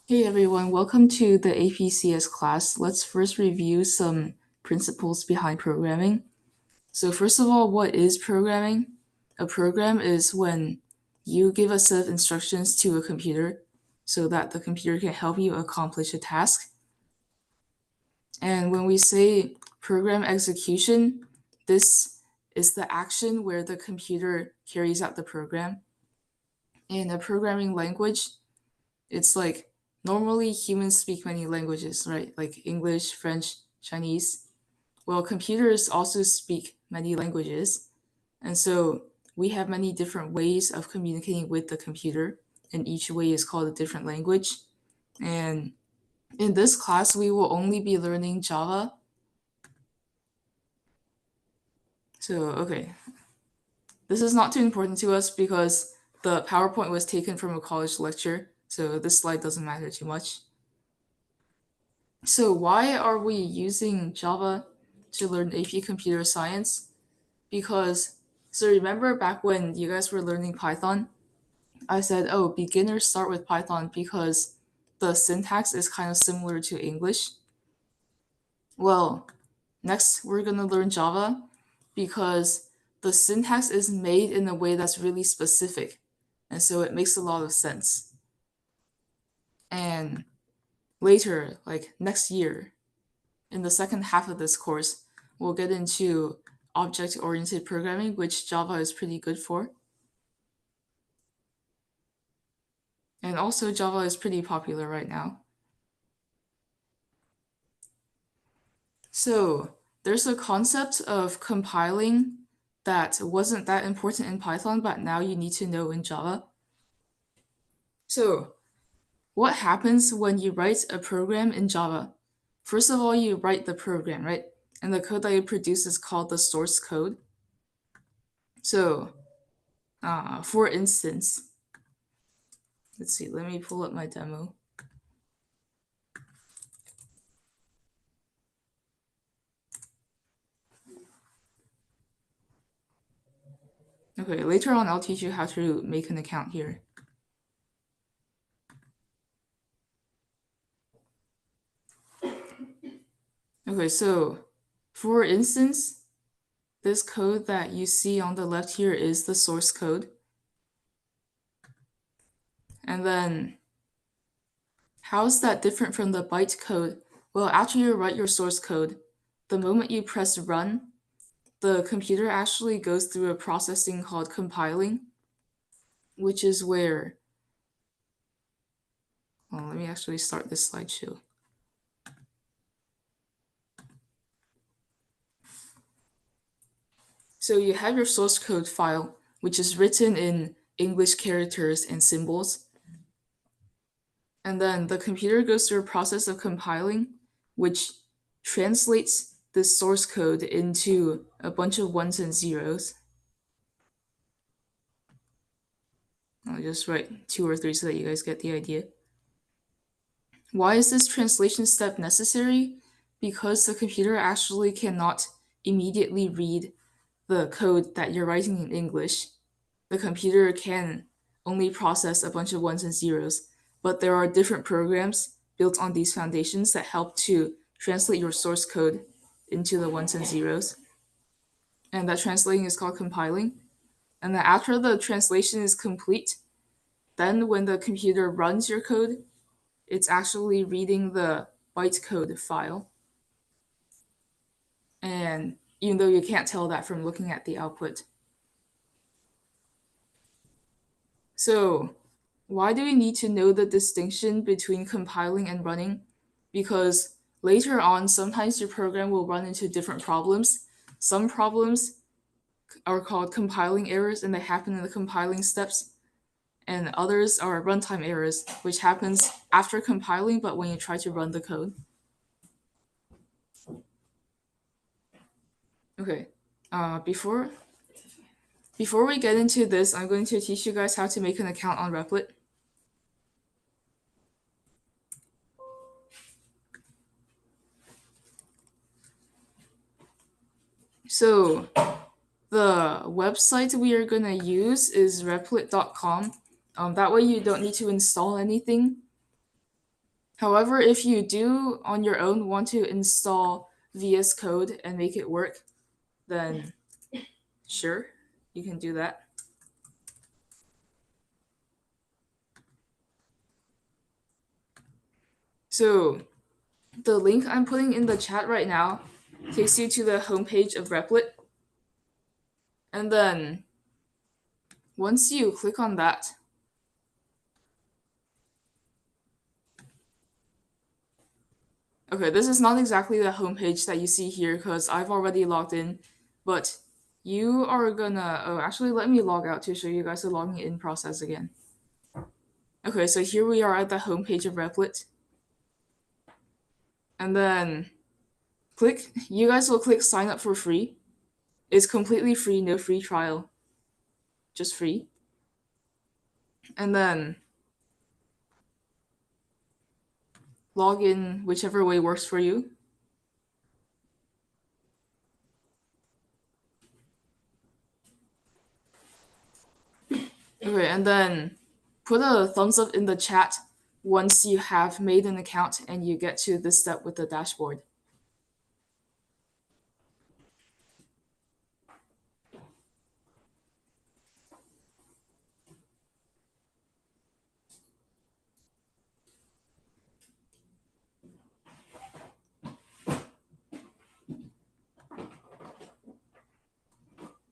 Hey everyone, welcome to the APCS class. Let's first review some principles behind programming. So first of all, what is programming? A program is when you give a set of instructions to a computer so that the computer can help you accomplish a task. And when we say program execution, this is the action where the computer carries out the program. In a programming language, it's like normally humans speak many languages, right? Like English, French, Chinese. Well, computers also speak many languages. And so we have many different ways of communicating with the computer, and each way is called a different language. And in this class, we will only be learning Java. So, okay, this is not too important to us because the PowerPoint was taken from a college lecture, so this slide doesn't matter too much. So why are we using Java to learn AP Computer Science? Because, so remember back when you guys were learning Python, I said, oh, beginners start with Python because the syntax is kind of similar to English. Well, next we're going to learn Java because the syntax is made in a way that's really specific. And so it makes a lot of sense. And later, like next year, in the second half of this course, we'll get into object-oriented programming, which Java is pretty good for. And also Java is pretty popular right now. So there's a concept of compiling that wasn't that important in Python, but now you need to know in Java. So what happens when you write a program in Java? First of all, you write the program, right? And the code that you produce is called the source code. So for instance, let's see, let me pull up my demo. Okay, later on I'll teach you how to make an account here. Okay, so for instance, this code that you see on the left here is the source code. And then how's that different from the byte code? Well, after you write your source code, the moment you press run, the computer actually goes through a processing called compiling, which is where, well, let me actually start this slideshow. So you have your source code file, which is written in English characters and symbols. And then the computer goes through a process of compiling, which translates this source code into a bunch of ones and zeros. I'll just write 2 or 3 so that you guys get the idea. Why is this translation step necessary? Because the computer actually cannot immediately read the code that you're writing in English. The computer can only process a bunch of ones and zeros, but there are different programs built on these foundations that help to translate your source code into the ones and zeros. And that translating is called compiling. And then after the translation is complete, then when the computer runs your code, it's actually reading the bytecode file. And even though you can't tell that from looking at the output. So why do we need to know the distinction between compiling and running? Because later on, sometimes your program will run into different problems. Some problems are called compiling errors and they happen in the compiling steps. And others are runtime errors, which happens after compiling, but when you try to run the code. Okay, before we get into this, I'm going to teach you guys how to make an account on Replit. So the website we are going to use is replit.com. That way you don't need to install anything. However, if you do on your own want to install VS Code and make it work, then sure, you can do that. So the link I'm putting in the chat right now takes you to the homepage of Replit. And then once you click on that, okay, this is not exactly the homepage that you see here because I've already logged in, but you are gonna, oh, actually, let me log out to show you guys the logging in process again. Okay, so here we are at the homepage of Replit. And then you guys will click sign up for free. It's completely free, no free trial, just free. And then log in whichever way works for you. Okay, and then put a thumbs up in the chat once you have made an account and you get to this step with the dashboard.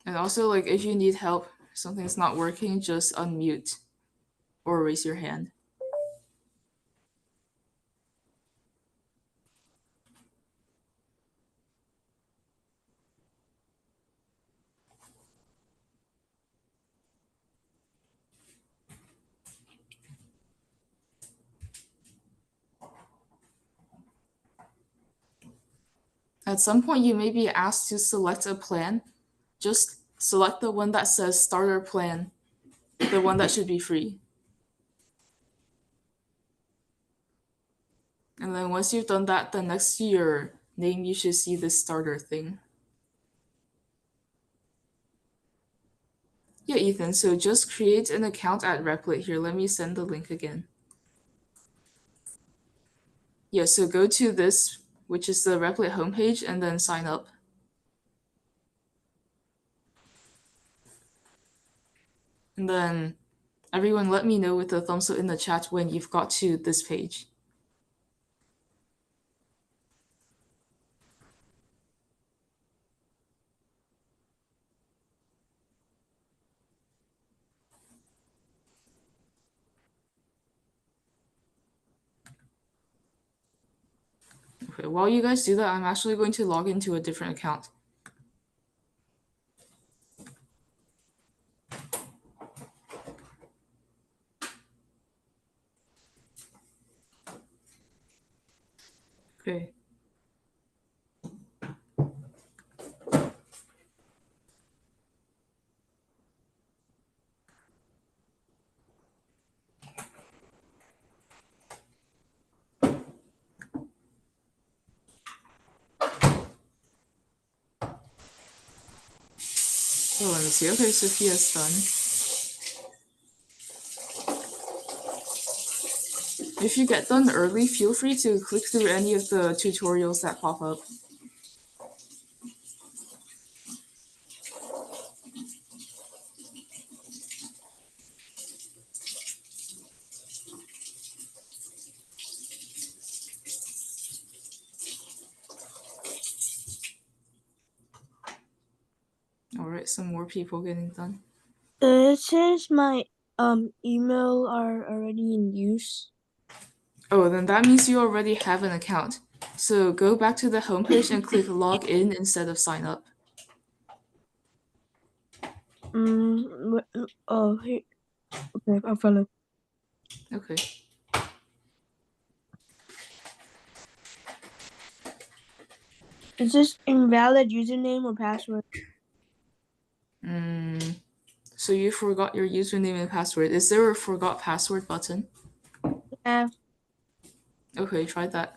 And also, like, if you need help, something's not working, just unmute or raise your hand. At some point, you may be asked to select a plan. Just select the one that says starter plan, the one that should be free. And then once you've done that, then next to your name, you should see this starter thing. Yeah, Ethan, so just create an account at Replit here. Let me send the link again. Yeah, so go to this, which is the Replit homepage, and then sign up. And then everyone let me know with the thumbs up in the chat when you've got to this page. Okay, while you guys do that, I'm actually going to log into a different account. Okay. So let me see. Okay, Sophia's done. If you get done early, feel free to click through any of the tutorials that pop up. All right, some more people getting done. It says my email are already in use. Oh, then that means you already have an account. So go back to the homepage and click log in instead of sign up. Oh, here. Okay, I found it. Okay. Is this invalid username or password? So you forgot your username and password. Is there a forgot password button? Yeah. Okay, try that.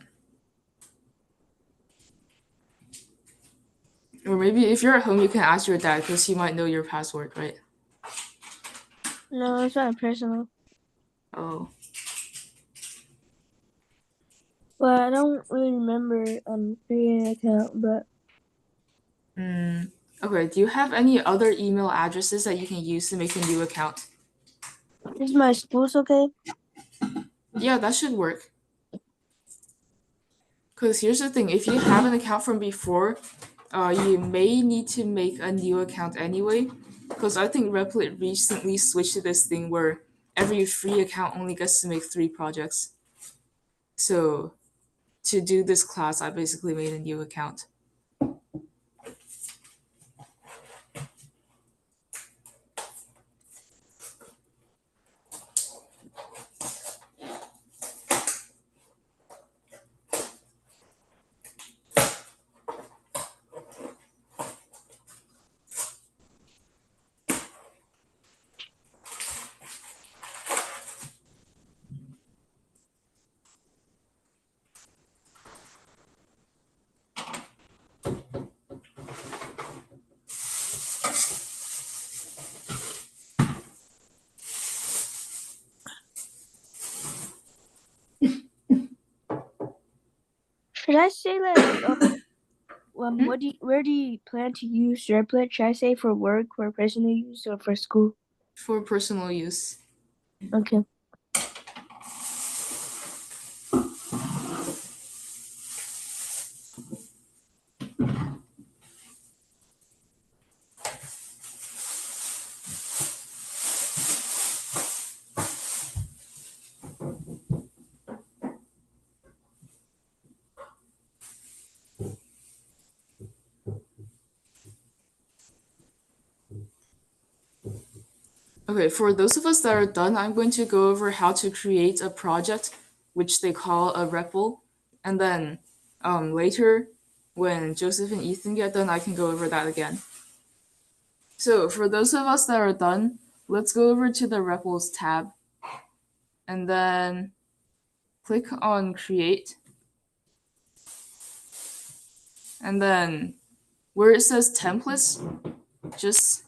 Or maybe if you're at home, you can ask your dad because he might know your password, right? No, it's not personal. Oh. Well, I don't really remember creating an account, but Okay, do you have any other email addresses that you can use to make a new account? is my school's okay? Yeah, that should work. Because here's the thing, if you have an account from before, you may need to make a new account anyway. Because I think Replit recently switched to this thing where every free account only gets to make 3 projects. So to do this class, I basically made a new account. Should I say like where do you plan to use Replit? Should I say for work, for personal use, or for school? For personal use. Okay. Okay, for those of us that are done, I'm going to go over how to create a project, which they call a REPL. And then later, when Joseph and Ethan get done, I can go over that again. So for those of us that are done, let's go over to the REPLs tab and then click on Create. And then where it says Templates, just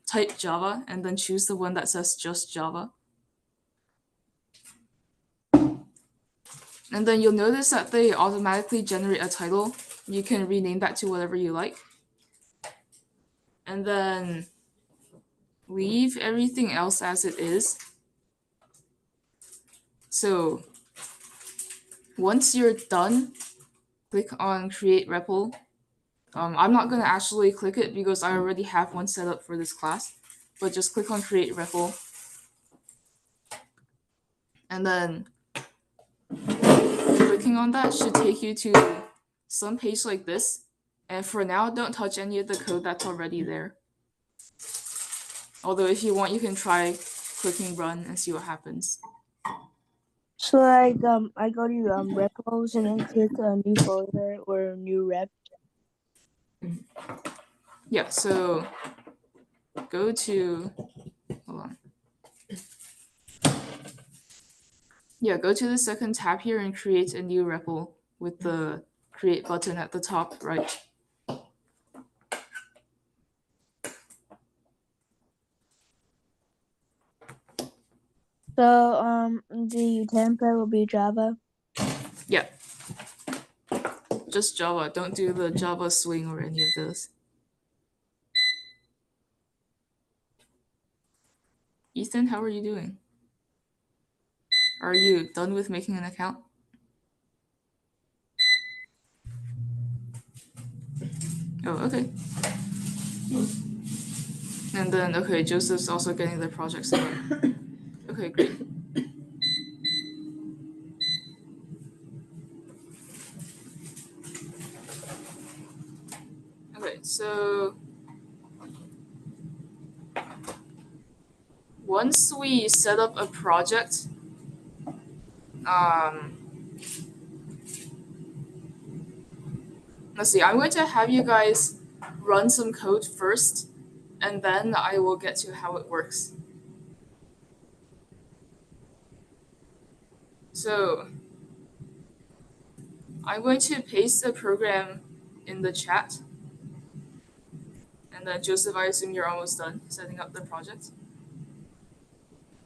type Java and then choose the one that says just Java. And then you'll notice that they automatically generate a title. You can rename that to whatever you like. And then leave everything else as it is. So once you're done, click on Create REPL. I'm not going to actually click it because I already have one set up for this class. But just click on Create REPL. And then clicking on that should take you to some page like this. And for now, don't touch any of the code that's already there. Although if you want, you can try clicking run and see what happens. So like I go to repos and then click a new folder or a new rep. Yeah, so go to hold on. Yeah, go to the second tab here and create a new REPL with the create button at the top right. So the template will be Java. Yeah. Just Java. Don't do the Java swing or any of those. Ethan, how are you doing? Are you done with making an account? Oh, okay. And then, okay, Joseph's also getting the project set up. Okay, great. Okay, so once we set up a project, um, let's see, I'm going to have you guys run some code first, and then I will get to how it works. So I'm going to paste the program in the chat. And then Joseph, I assume you're almost done setting up the project.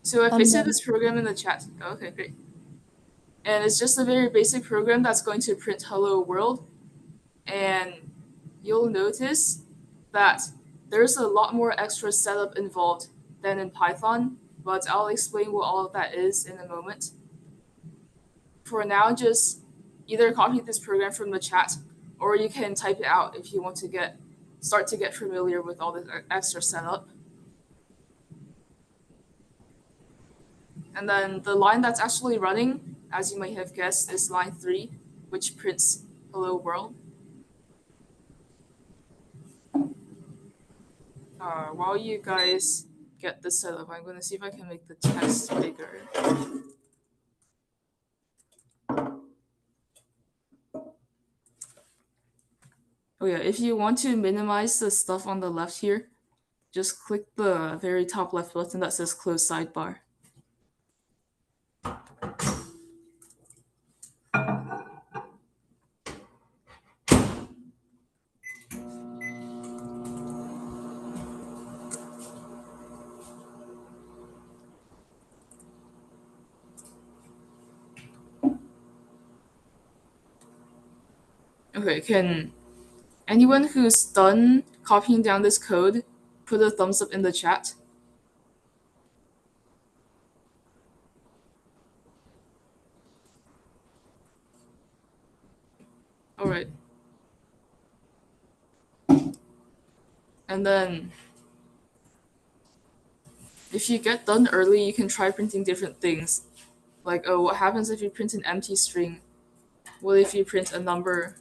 So I I'm pasted done. this program in the chat. Oh, okay, great. And it's just a very basic program that's going to print hello world. And you'll notice that there's a lot more extra setup involved than in Python, but I'll explain what all of that is in a moment. For now, just either copy this program from the chat or you can type it out if you want to start to get familiar with all this extra setup. And then the line that's actually running, as you might have guessed, is line 3, which prints hello world. While you guys get this set up, I'm going to see if I can make the text bigger. Oh yeah, if you want to minimize the stuff on the left here, just click the very top left button that says close sidebar. Okay, can anyone who's done copying down this code put a thumbs up in the chat? All right. And then if you get done early, you can try printing different things. Like, oh, what happens if you print an empty string? What if you print a number?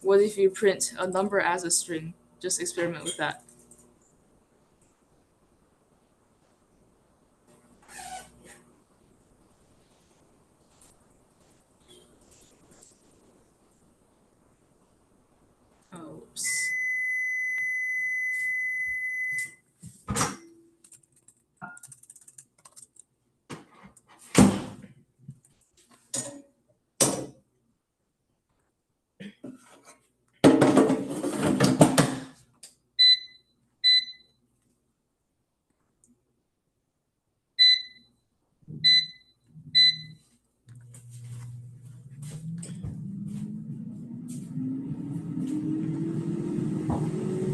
What if you print a number as a string? Just experiment with that. Oops.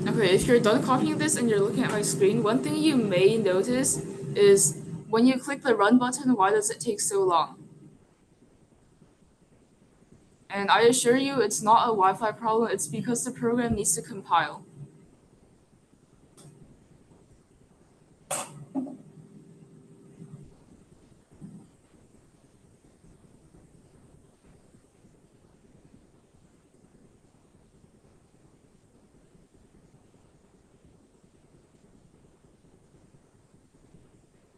Okay, if you're done copying this and you're looking at my screen, one thing you may notice is when you click the run button, why does it take so long? And I assure you it's not a Wi-Fi problem, it's because the program needs to compile.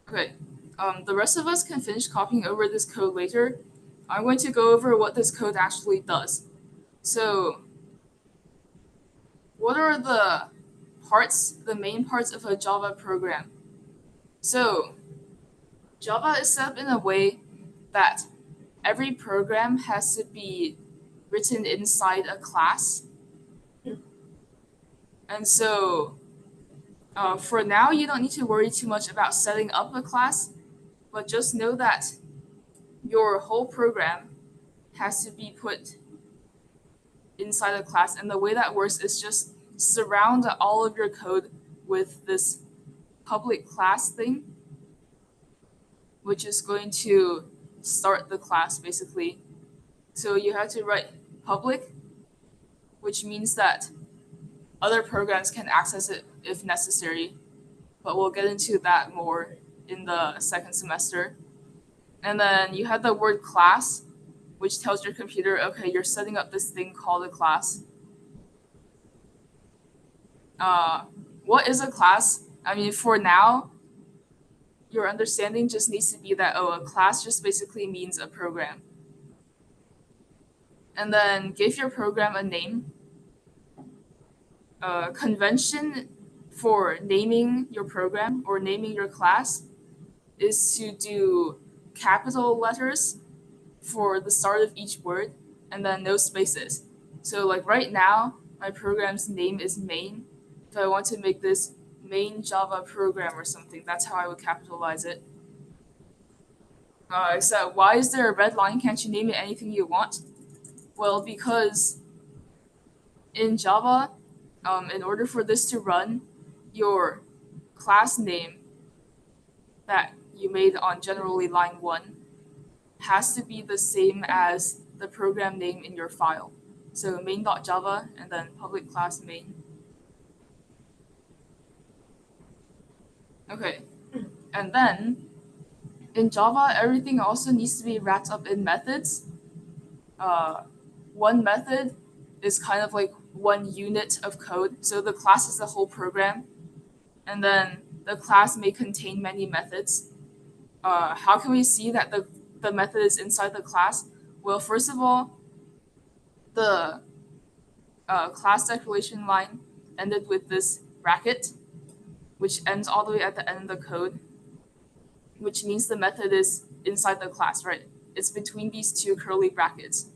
Okay, the rest of us can finish copying over this code later. I'm going to go over what this code actually does. So, what are the main parts of a Java program? So, Java is set up in a way that every program has to be written inside a class. And so, for now, you don't need to worry too much about setting up a class, but just know that your whole program has to be put inside a class. And the way that works is just surround all of your code with this public class thing, which is going to start the class basically. So you have to write public, which means that other programs can access it if necessary, but we'll get into that more in the second semester. And then you have the word class, which tells your computer, okay, you're setting up this thing called a class. Uh, what is a class? I mean, for now, your understanding just needs to be that, oh, a class just basically means a program. And then give your program a name. Convention for naming your program or naming your class is to do capital letters for the start of each word and then no spaces. So like right now, my program's name is main. If I want to make this main Java program or something, that's how I would capitalize it. Except, why is there a red line? Can't you name it anything you want? Well, because in Java, in order for this to run, your class name that you made on generally line 1 has to be the same as the program name in your file. So main.java and then public class main. Okay. And then in Java, everything also needs to be wrapped up in methods. Uh, one method is kind of like one unit of code. So the class is the whole program. And then the class may contain many methods. How can we see that the method is inside the class? Well, first of all, the class declaration line ended with this bracket, which ends all the way at the end of the code, which means the method is inside the class, right? It's between these two curly brackets.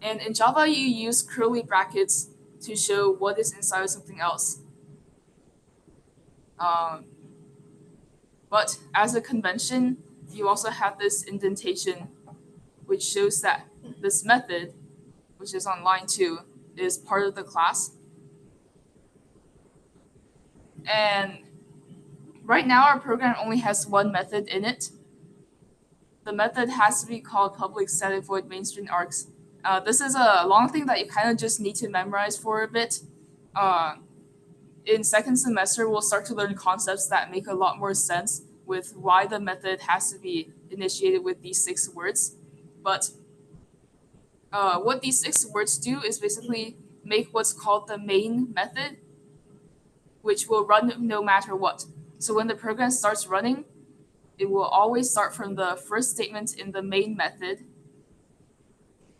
And in Java, you use curly brackets to show what is inside of something else. Um, but as a convention, you also have this indentation, which shows that this method, which is on line 2, is part of the class. And right now, our program only has one method in it. The method has to be called public static void main string args. This is a long thing that you kind of just need to memorize for a bit. Uh, in second semester, we'll start to learn concepts that make a lot more sense with why the method has to be initiated with these 6 words. But what these 6 words do is basically make what's called the main method, which will run no matter what. So when the program starts running, it will always start from the first statement in the main method,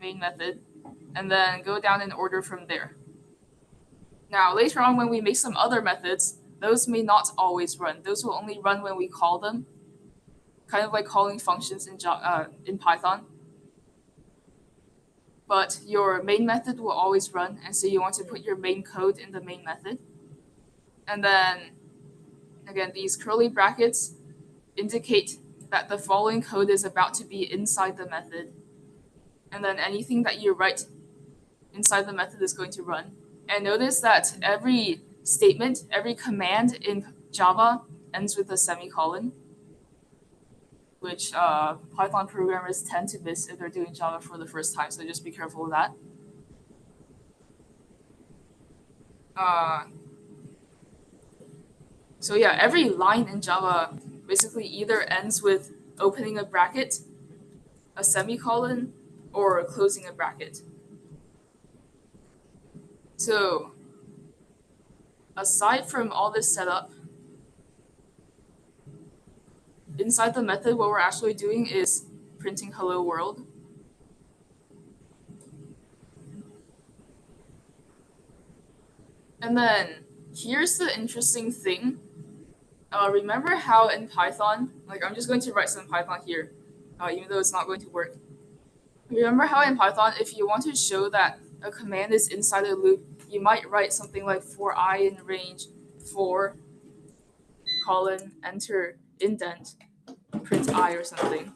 and then go down in order from there. Now, later on, when we make some other methods, those may not always run. Those will only run when we call them, kind of like calling functions in Python. But your main method will always run, and so you want to put your main code in the main method. And then, again, these curly brackets indicate that the following code is about to be inside the method. And then anything that you write inside the method is going to run. And notice that every statement, every command in Java ends with a semicolon, which Python programmers tend to miss if they're doing Java for the first time. So just be careful of that. Uh, so yeah, every line in Java basically either ends with opening a bracket, a semicolon, or closing a bracket. So aside from all this setup, inside the method, what we're actually doing is printing hello world. And then here's the interesting thing. Remember how in Python, like I'm just going to write some Python here, even though it's not going to work. Remember how in Python, if you want to show that a command is inside a loop, you might write something like for I in range 4, colon, enter, indent, print I or something.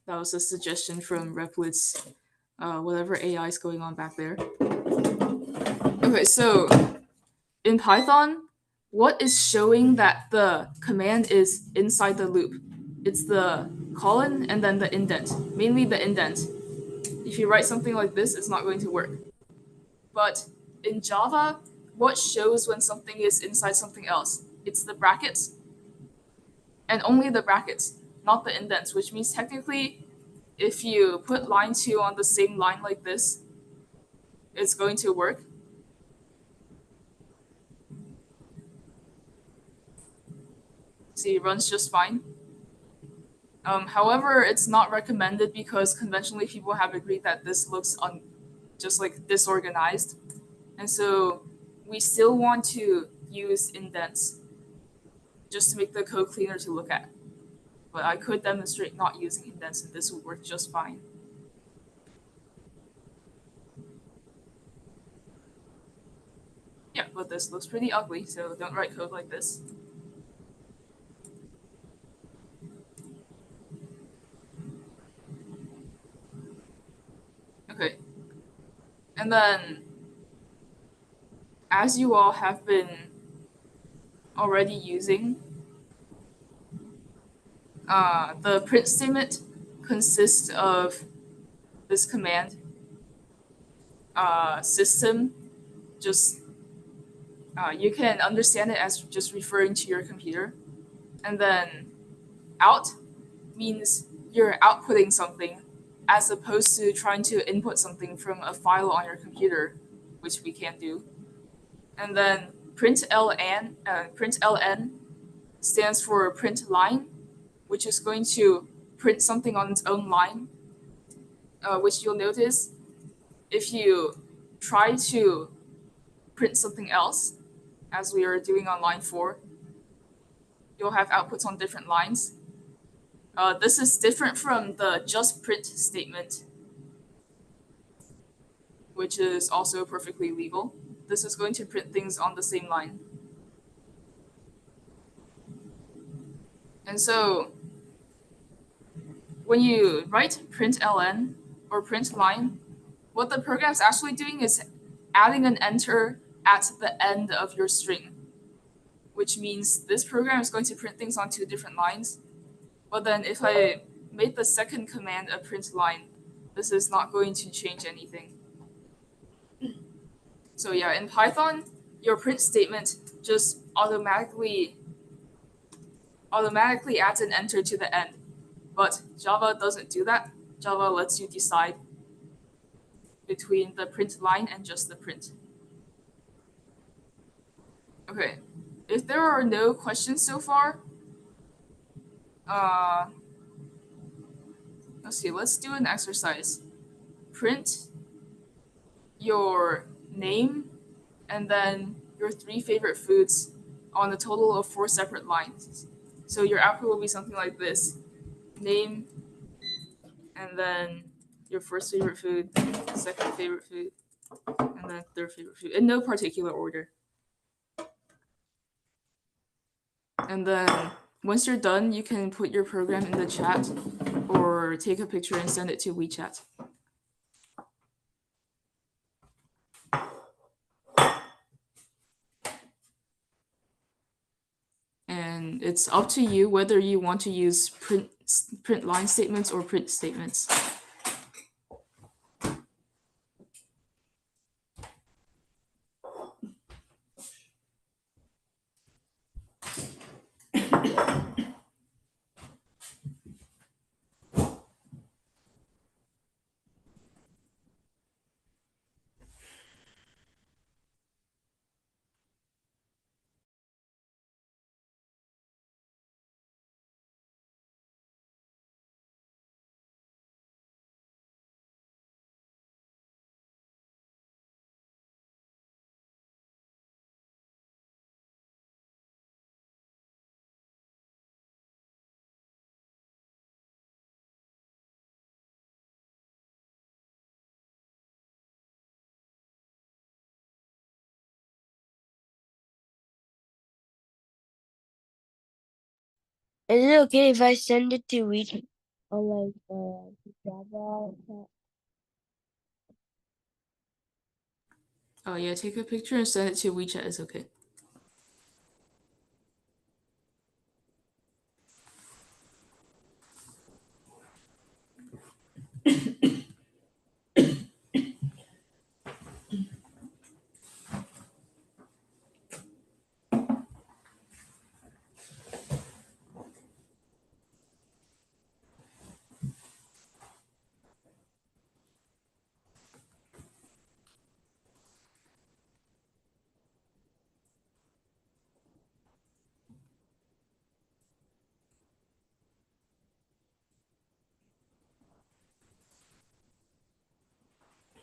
That was a suggestion from Replit's whatever AI is going on back there. Okay, so in Python, what is showing that the command is inside the loop? It's the colon and then the indent, mainly the indent. If you write something like this, it's not going to work. But in Java, what shows when something is inside something else? It's the brackets, and only the brackets, not the indents, which means technically, if you put line 2 on the same line like this, it's going to work. See, it runs just fine. However, it's not recommended because conventionally people have agreed that this looks just like disorganized. And so we still want to use indents just to make the code cleaner to look at. But I could demonstrate not using indents and this would work just fine. Yeah, but this looks pretty ugly, so don't write code like this. Okay. And then, as you all have been already using, the print statement consists of this command system. Just you can understand it as just referring to your computer. And then out means you're outputting something as opposed to trying to input something from a file on your computer, which we can't do. And then print ln stands for print line, which is going to print something on its own line, which you'll notice if you try to print something else, as we are doing on line 4, you'll have outputs on different lines. This is different from the just print statement, which is also perfectly legal. This is going to print things on the same line. And so when you write println or print line, what the program is actually doing is adding an enter at the end of your string, which means this program is going to print things on 2 different lines. But then if I made the second command a print line, this is not going to change anything. So yeah, in Python, your print statement just automatically adds an enter to the end. But Java doesn't do that. Java lets you decide between the print line and just the print. Okay, if there are no questions so far, uh, let's see, let's do an exercise. Print your name and then your 3 favorite foods on a total of 4 separate lines. So your output will be something like this: name, and then your first favorite food, second favorite food, and then third favorite food, in no particular order. And then once you're done, you can put your program in the chat or take a picture and send it to WeChat. And it's up to you whether you want to use print line statements or print statements. Is it okay if I send it to WeChat or Java? Oh yeah, take a picture and send it to WeChat is okay.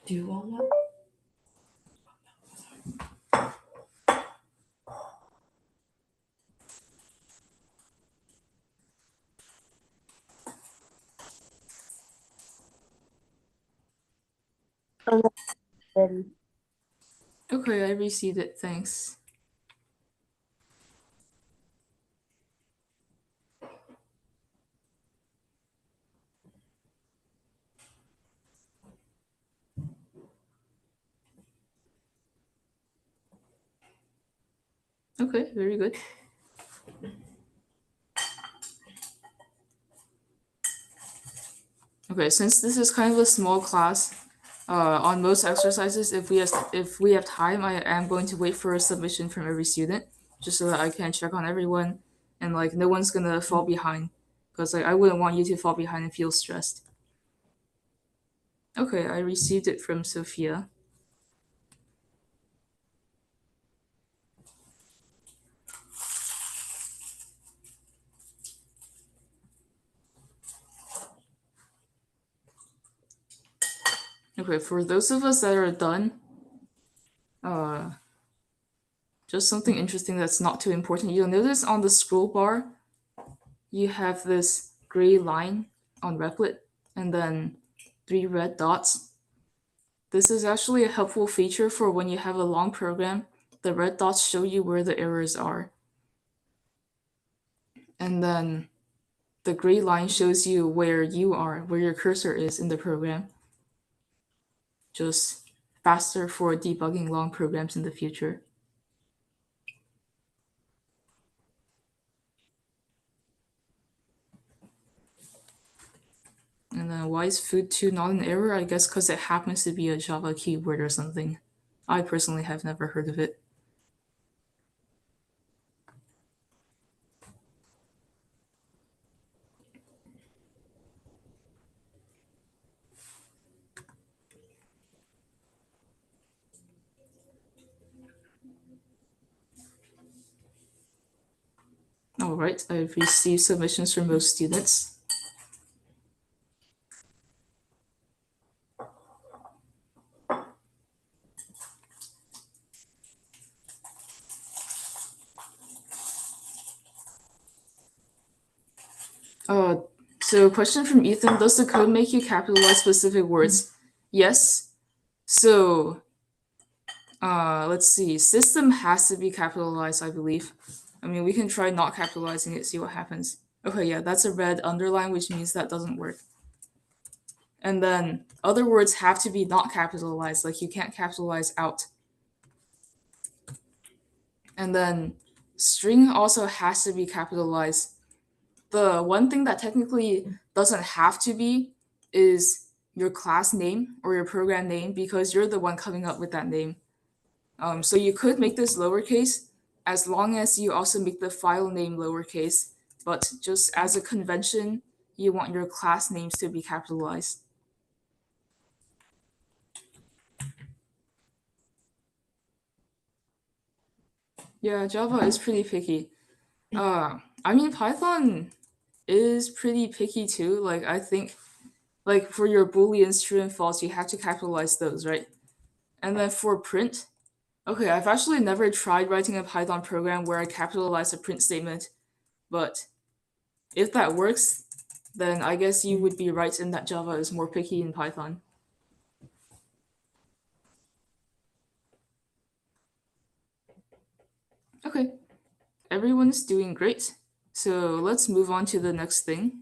Do you want one? I'm ready. Okay, I received it, thanks. Okay, very good. Okay, since this is kind of a small class, on most exercises, if we have time, I am going to wait for a submission from every student, just so that I can check on everyone, and like no one's gonna fall behind, because like I wouldn't want you to fall behind and feel stressed. Okay, I received it from Sophia. Okay, for those of us that are done, uh, just something interesting that's not too important. You'll notice on the scroll bar, you have this gray line on Replit, and then three red dots. This is actually a helpful feature for when you have a long program. The red dots show you where the errors are, and then the gray line shows you where you are, where your cursor is in the program. Just faster for debugging long programs in the future. And then why is food 2 not an error? I guess because it happens to be a Java keyword or something. I personally have never heard of it. Alright, I've received submissions from most students. Uh, so question from Ethan, does the code make you capitalize specific words? Yes. So, let's see. System has to be capitalized, I believe. I mean, we can try not capitalizing it, see what happens. Okay, yeah, that's a red underline, which means that doesn't work. And then other words have to be not capitalized, like you can't capitalize out. And then string also has to be capitalized. The one thing that technically doesn't have to be is your class name or your program name because you're the one coming up with that name. So you could make this lowercase as long as you also make the file name lowercase, but just as a convention, you want your class names to be capitalized. Yeah, Java is pretty picky. I mean, Python is pretty picky too. Like, I think, like, for your booleans, true and false, you have to capitalize those, right? And then for print, okay, I've actually never tried writing a Python program where I capitalize a print statement, but if that works, then I guess you would be right in that Java is more picky in Python. Okay, everyone's doing great. So let's move on to the next thing.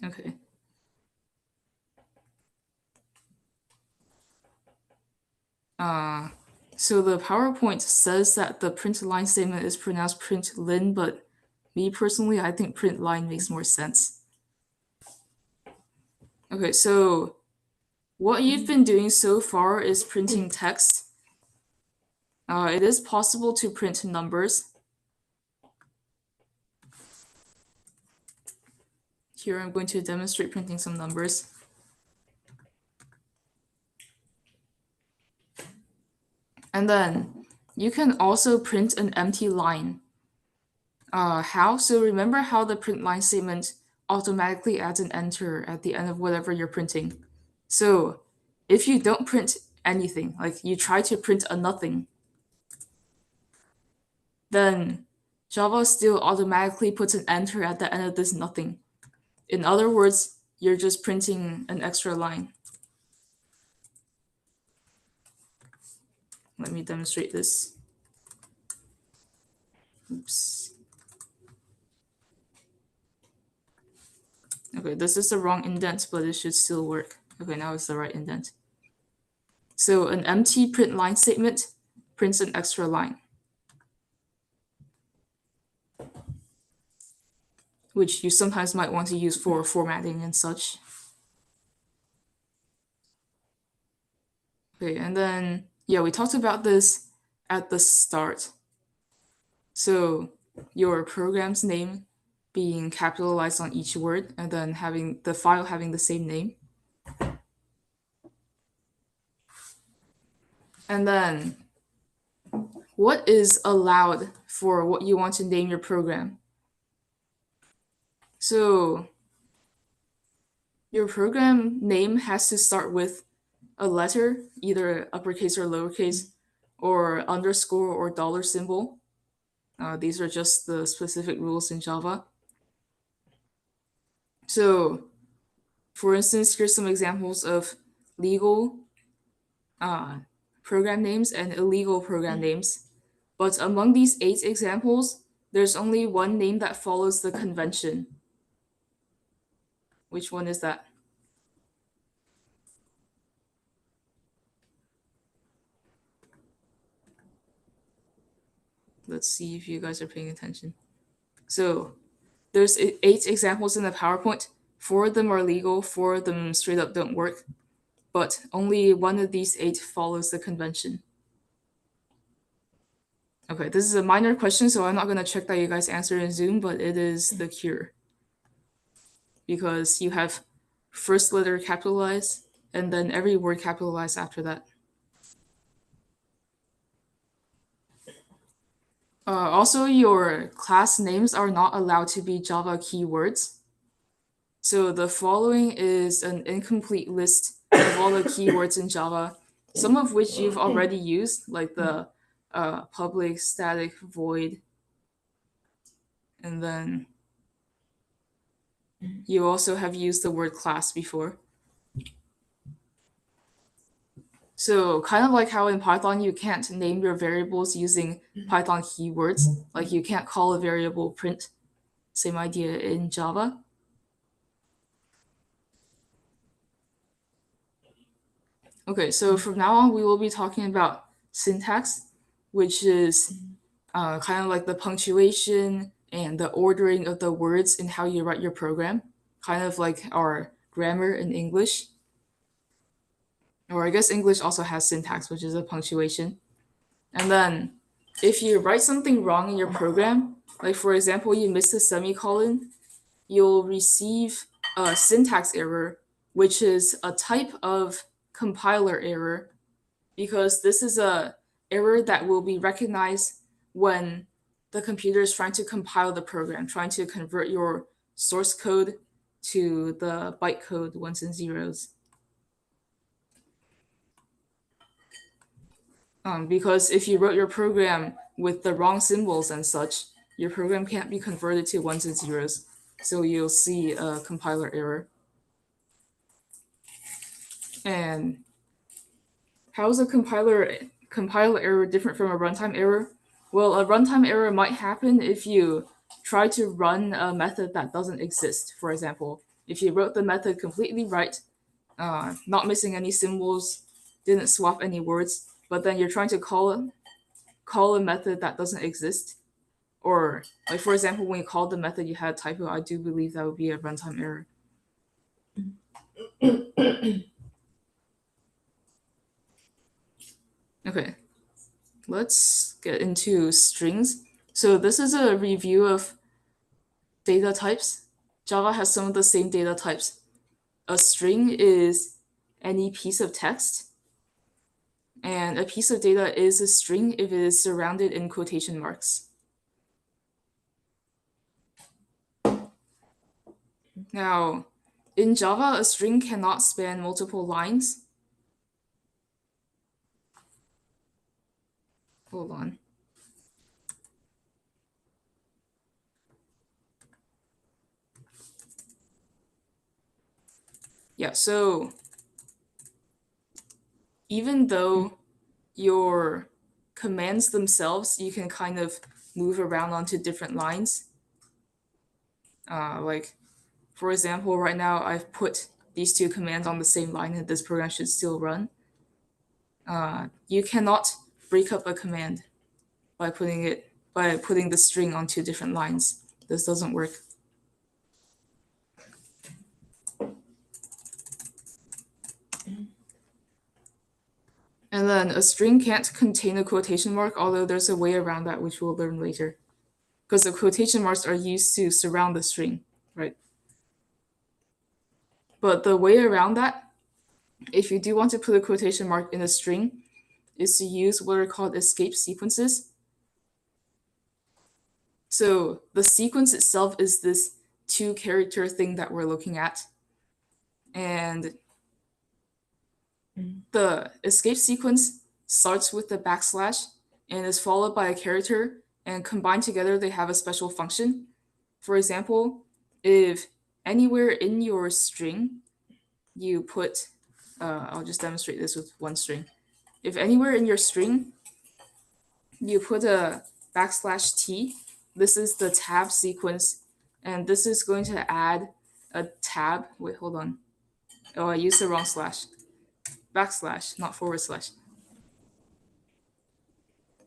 Okay. Uh, so the PowerPoint says that the print line statement is pronounced print lin, but me personally, I think print line makes more sense. Okay, so what you've been doing so far is printing text. It is possible to print numbers. Here I'm going to demonstrate printing some numbers. And then you can also print an empty line. How? So remember how the print line statement automatically adds an enter at the end of whatever you're printing. So if you don't print anything, like you try to print a nothing, then Java still automatically puts an enter at the end of this nothing. In other words, you're just printing an extra line. Let me demonstrate this. Oops. Okay, this is the wrong indent, but it should still work. Okay, now it's the right indent. So an empty print line statement prints an extra line, which you sometimes might want to use for formatting and such. Okay, and then, yeah, we talked about this at the start. So your program's name being capitalized on each word, and then having the file having the same name. And then what is allowed for what you want to name your program? So your program name has to start with a letter, either uppercase or lowercase, or underscore or dollar symbol. These are just the specific rules in Java. So, for instance, here's some examples of legal uh, program names and illegal program names. But among these 8 examples, there's only one name that follows the convention. Which one is that? Let's see if you guys are paying attention. So there's 8 examples in the PowerPoint. 4 of them are legal, 4 of them straight up don't work. But only one of these 8 follows the convention. Okay, this is a minor question, so I'm not going to check that you guys answer in Zoom, but it is the cure. Because you have first letter capitalized, and then every word capitalized after that. Also, your class names are not allowed to be Java keywords. So the following is an incomplete list of all the keywords in Java, some of which you've already used, like the public, static, void, and then you also have used the word class before. So kind of like how in Python you can't name your variables using Python keywords, like you can't call a variable print. Same idea in Java. Okay, so from now on we will be talking about syntax, which is kind of like the punctuation and the ordering of the words in how you write your program, kind of like our grammar in English. Or I guess English also has syntax, which is a punctuation. And then if you write something wrong in your program, like for example, you missed a semicolon, you'll receive a syntax error, which is a type of compiler error, because this is a error that will be recognized when the computer is trying to compile the program, trying to convert your source code to the bytecode ones and zeros. Because if you wrote your program with the wrong symbols and such, your program can't be converted to ones and zeros. So you'll see a compiler error. And how is a compiler error different from a runtime error? Well, a runtime error might happen if you try to run a method that doesn't exist. For example, if you wrote the method completely right, not missing any symbols, didn't swap any words, but then you're trying to call a method that doesn't exist, or like for example, when you called the method you had a typo, I do believe that would be a runtime error. Okay, let's get into strings. So this is a review of data types. Java has some of the same data types. A string is any piece of text, and a piece of data is a string if it is surrounded in quotation marks. Now, in Java, a string cannot span multiple lines. Hold on. Yeah, so even though your commands themselves, you can kind of move around onto different lines. Like For example, right now I've put these two commands on the same line and this program should still run. You cannot break up a command by putting the string on two different lines. This doesn't work. And then a string can't contain a quotation mark, although there's a way around that, which we'll learn later. Because the quotation marks are used to surround the string, right? But the way around that, if you do want to put a quotation mark in a string, is to use what are called escape sequences. So the sequence itself is this two-character thing that we're looking at. And the escape sequence starts with the backslash and is followed by a character, and combined together they have a special function. For example, if anywhere in your string you put, I'll just demonstrate this with one string. If anywhere in your string you put a backslash t, this is the tab sequence, and this is going to add a tab. Wait, hold on. Oh, I used the wrong slash. Backslash, not forward slash.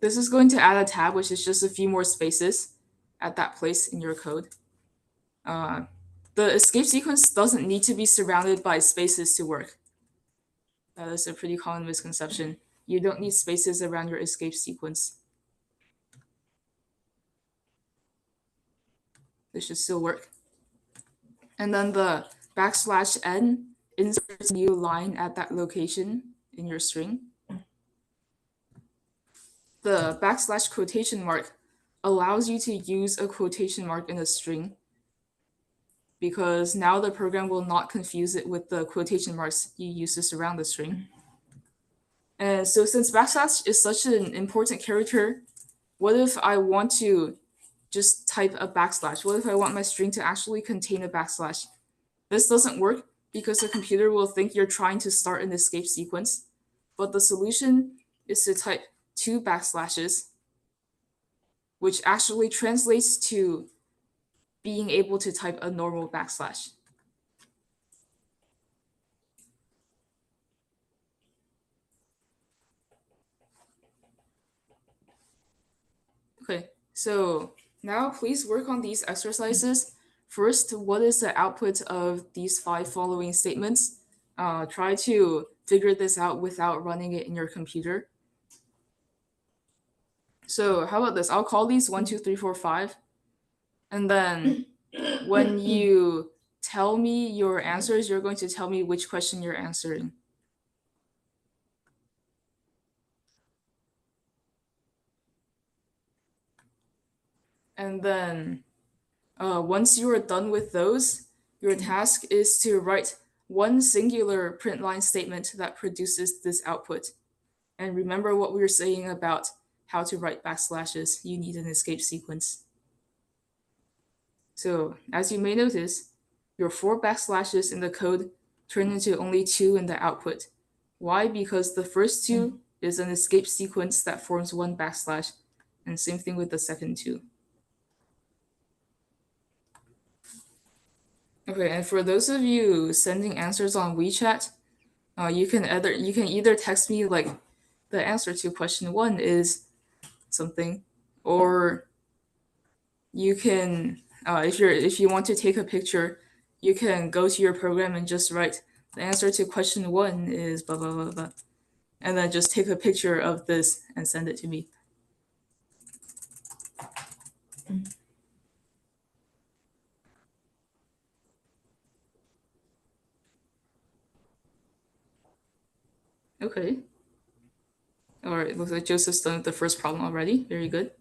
This is going to add a tab, which is just a few more spaces at that place in your code. Uh, the escape sequence doesn't need to be surrounded by spaces to work. That is a pretty common misconception. You don't need spaces around your escape sequence. This should still work. And then the backslash n inserts a new line at that location in your string. The backslash quotation mark allows you to use a quotation mark in a string, because now the program will not confuse it with the quotation marks you use to surround the string. And so since backslash is such an important character, what if I want to just type a backslash? What if I want my string to actually contain a backslash? This doesn't work because the computer will think you're trying to start an escape sequence. But the solution is to type two backslashes, which actually translates to being able to type a normal backslash. Okay, so now please work on these exercises. First, what is the output of these 5 following statements? Try to figure this out without running it in your computer. So how about this? I'll call these 1, 2, 3, 4, 5. And then when you tell me your answers, you're going to tell me which question you're answering. And then once you are done with those, your task is to write one singular print line statement that produces this output. And remember what we were saying about how to write backslashes. You need an escape sequence. So as you may notice, your 4 backslashes in the code turn into only 2 in the output. Why? Because the first 2 is an escape sequence that forms 1 backslash, and same thing with the second 2. Okay, and for those of you sending answers on WeChat, you can either text me like the answer to question 1 is something, or you can if you want to take a picture, you can go to your program and just write the answer to question 1 is blah blah blah blah, and then just take a picture of this and send it to me. Okay. All right, looks like Joseph's done with the first problem already. Very good.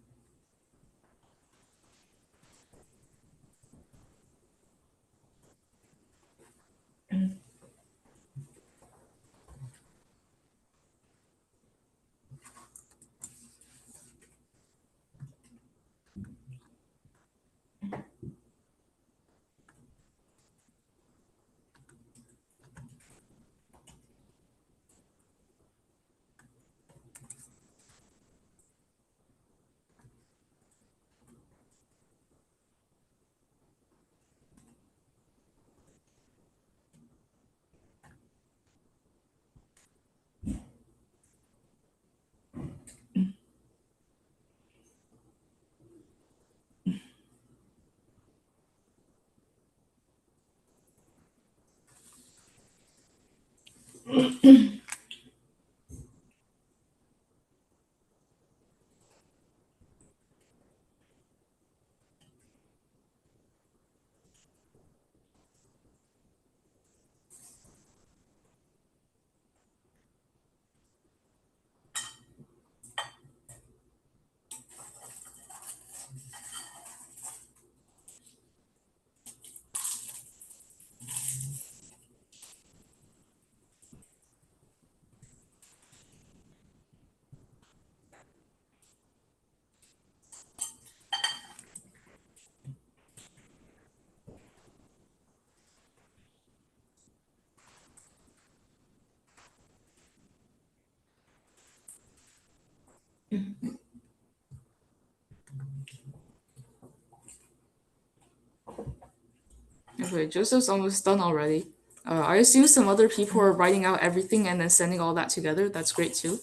Okay, Joseph's almost done already. I assume some other people are writing out everything and then sending all that together. That's great too.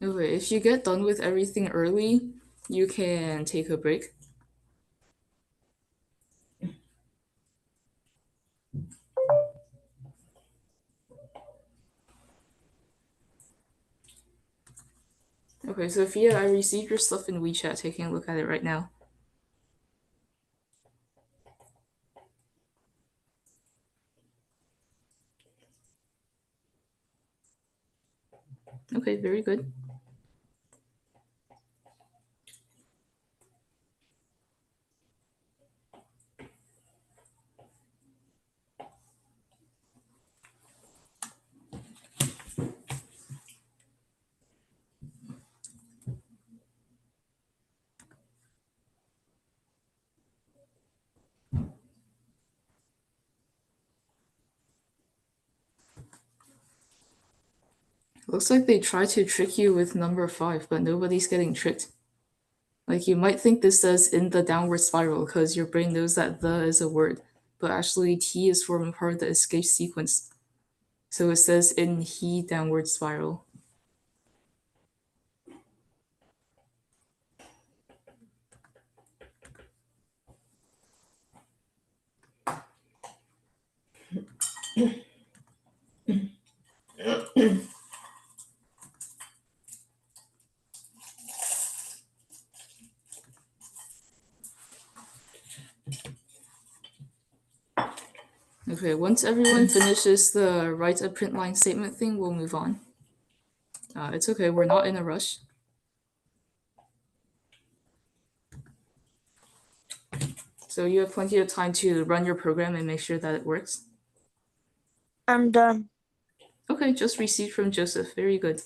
Okay, if you get done with everything early, you can take a break. Okay, Sophia, I received your stuff in WeChat, taking a look at it right now. Okay, very good. Looks like they try to trick you with number 5, but nobody's getting tricked. Like, you might think this says in the downward spiral because your brain knows that the is a word, but actually T is forming part of the escape sequence. So it says in he downward spiral. Okay, once everyone finishes the write a print line statement thing, we'll move on. It's okay, we're not in a rush. So you have plenty of time to run your program and make sure that it works. I'm done. Okay, just received from Joseph. Very good.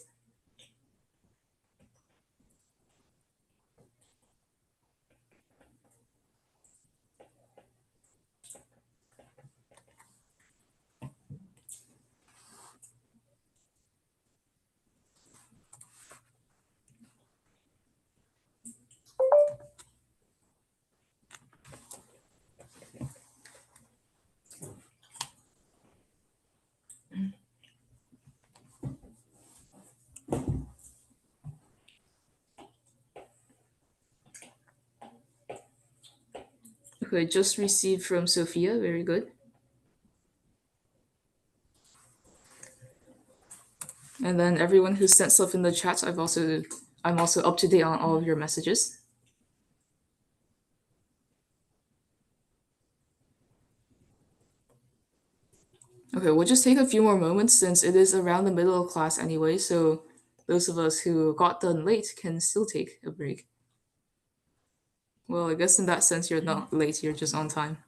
Okay, just received from Sophia. Very good. And then everyone who sent stuff in the chat, I'm also up to date on all of your messages. Okay, we'll just take a few more moments since it is around the middle of class anyway, so those of us who got done late can still take a break. Well, I guess in that sense you're not late, you're just on time.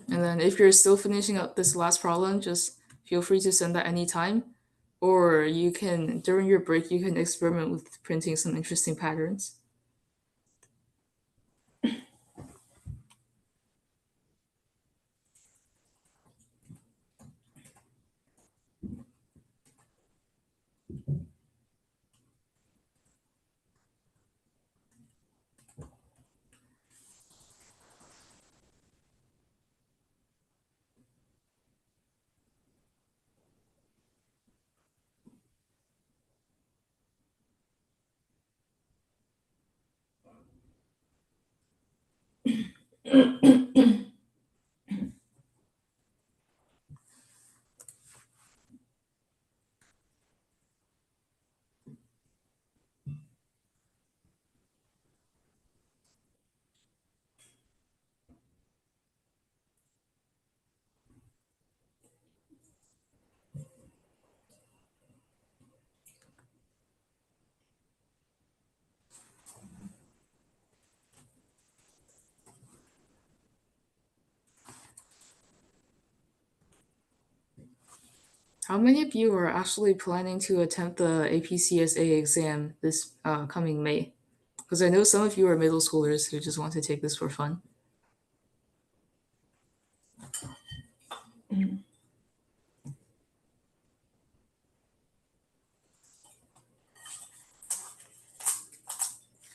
And then if you're still finishing up this last problem, just feel free to send that anytime. Or you can, during your break, you can experiment with printing some interesting patterns. How many of you are actually planning to attempt the APCSA exam this coming May? Because I know some of you are middle schoolers who just want to take this for fun.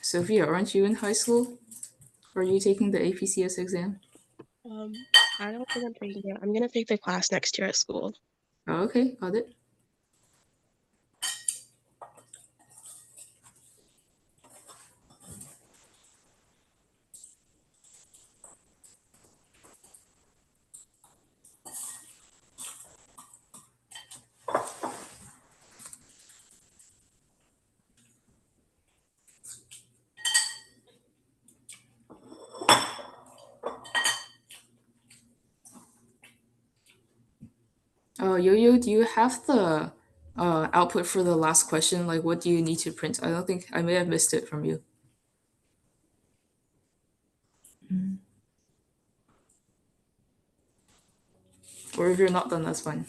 Sophia, aren't you in high school? Are you taking the APCS exam? I don't think I'm taking it. I'm gonna take the class next year at school. Oh, okay, got it. Yo-Yo, do you have the output for the last question? Like, what do you need to print? I don't think I may have missed it from you. Or if you're not done, that's fine.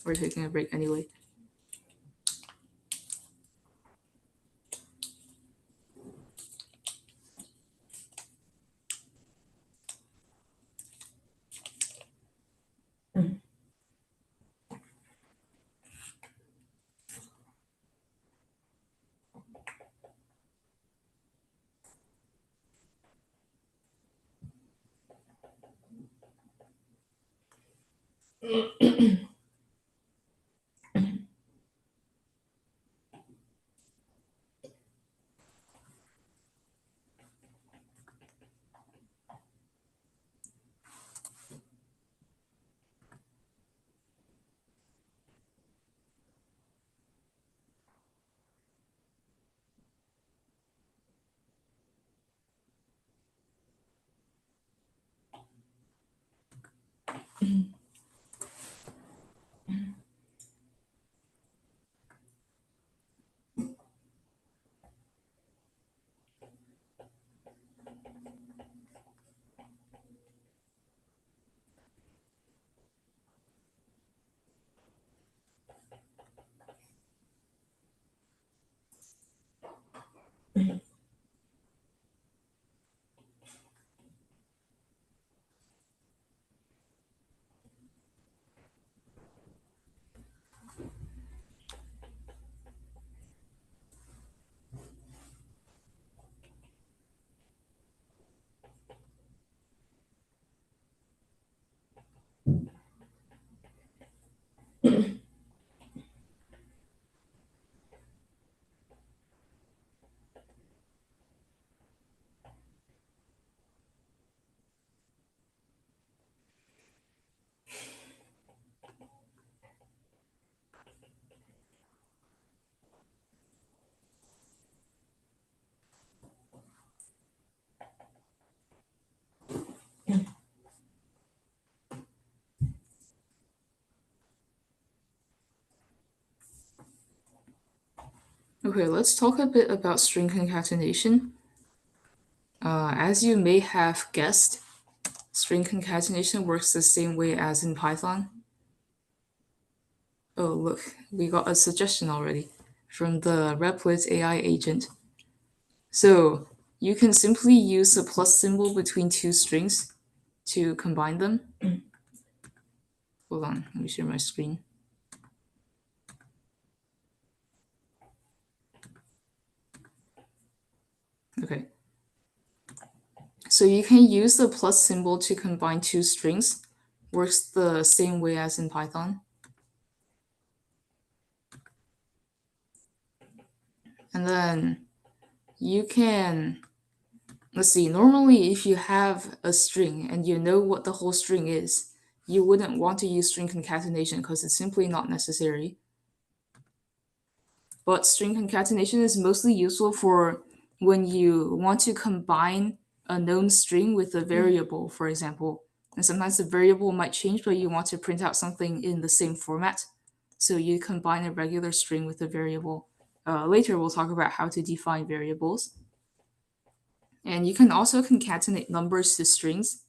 We're taking a break anyway. Okay, let's talk a bit about string concatenation. As you may have guessed, string concatenation works the same way as in Python. Oh, look, we got a suggestion already from the Replit AI agent. So you can simply use the plus symbol between two strings to combine them. Hold on, let me share my screen. Okay. So you can use the plus symbol to combine two strings. Works the same way as in Python. And then you can, let's see, normally if you have a string and you know what the whole string is, you wouldn't want to use string concatenation because it's simply not necessary. But string concatenation is mostly useful for when you want to combine a known string with a variable, for example. And sometimes the variable might change, but you want to print out something in the same format. So you combine a regular string with a variable. Later, we'll talk about how to define variables. And you can also concatenate numbers to strings.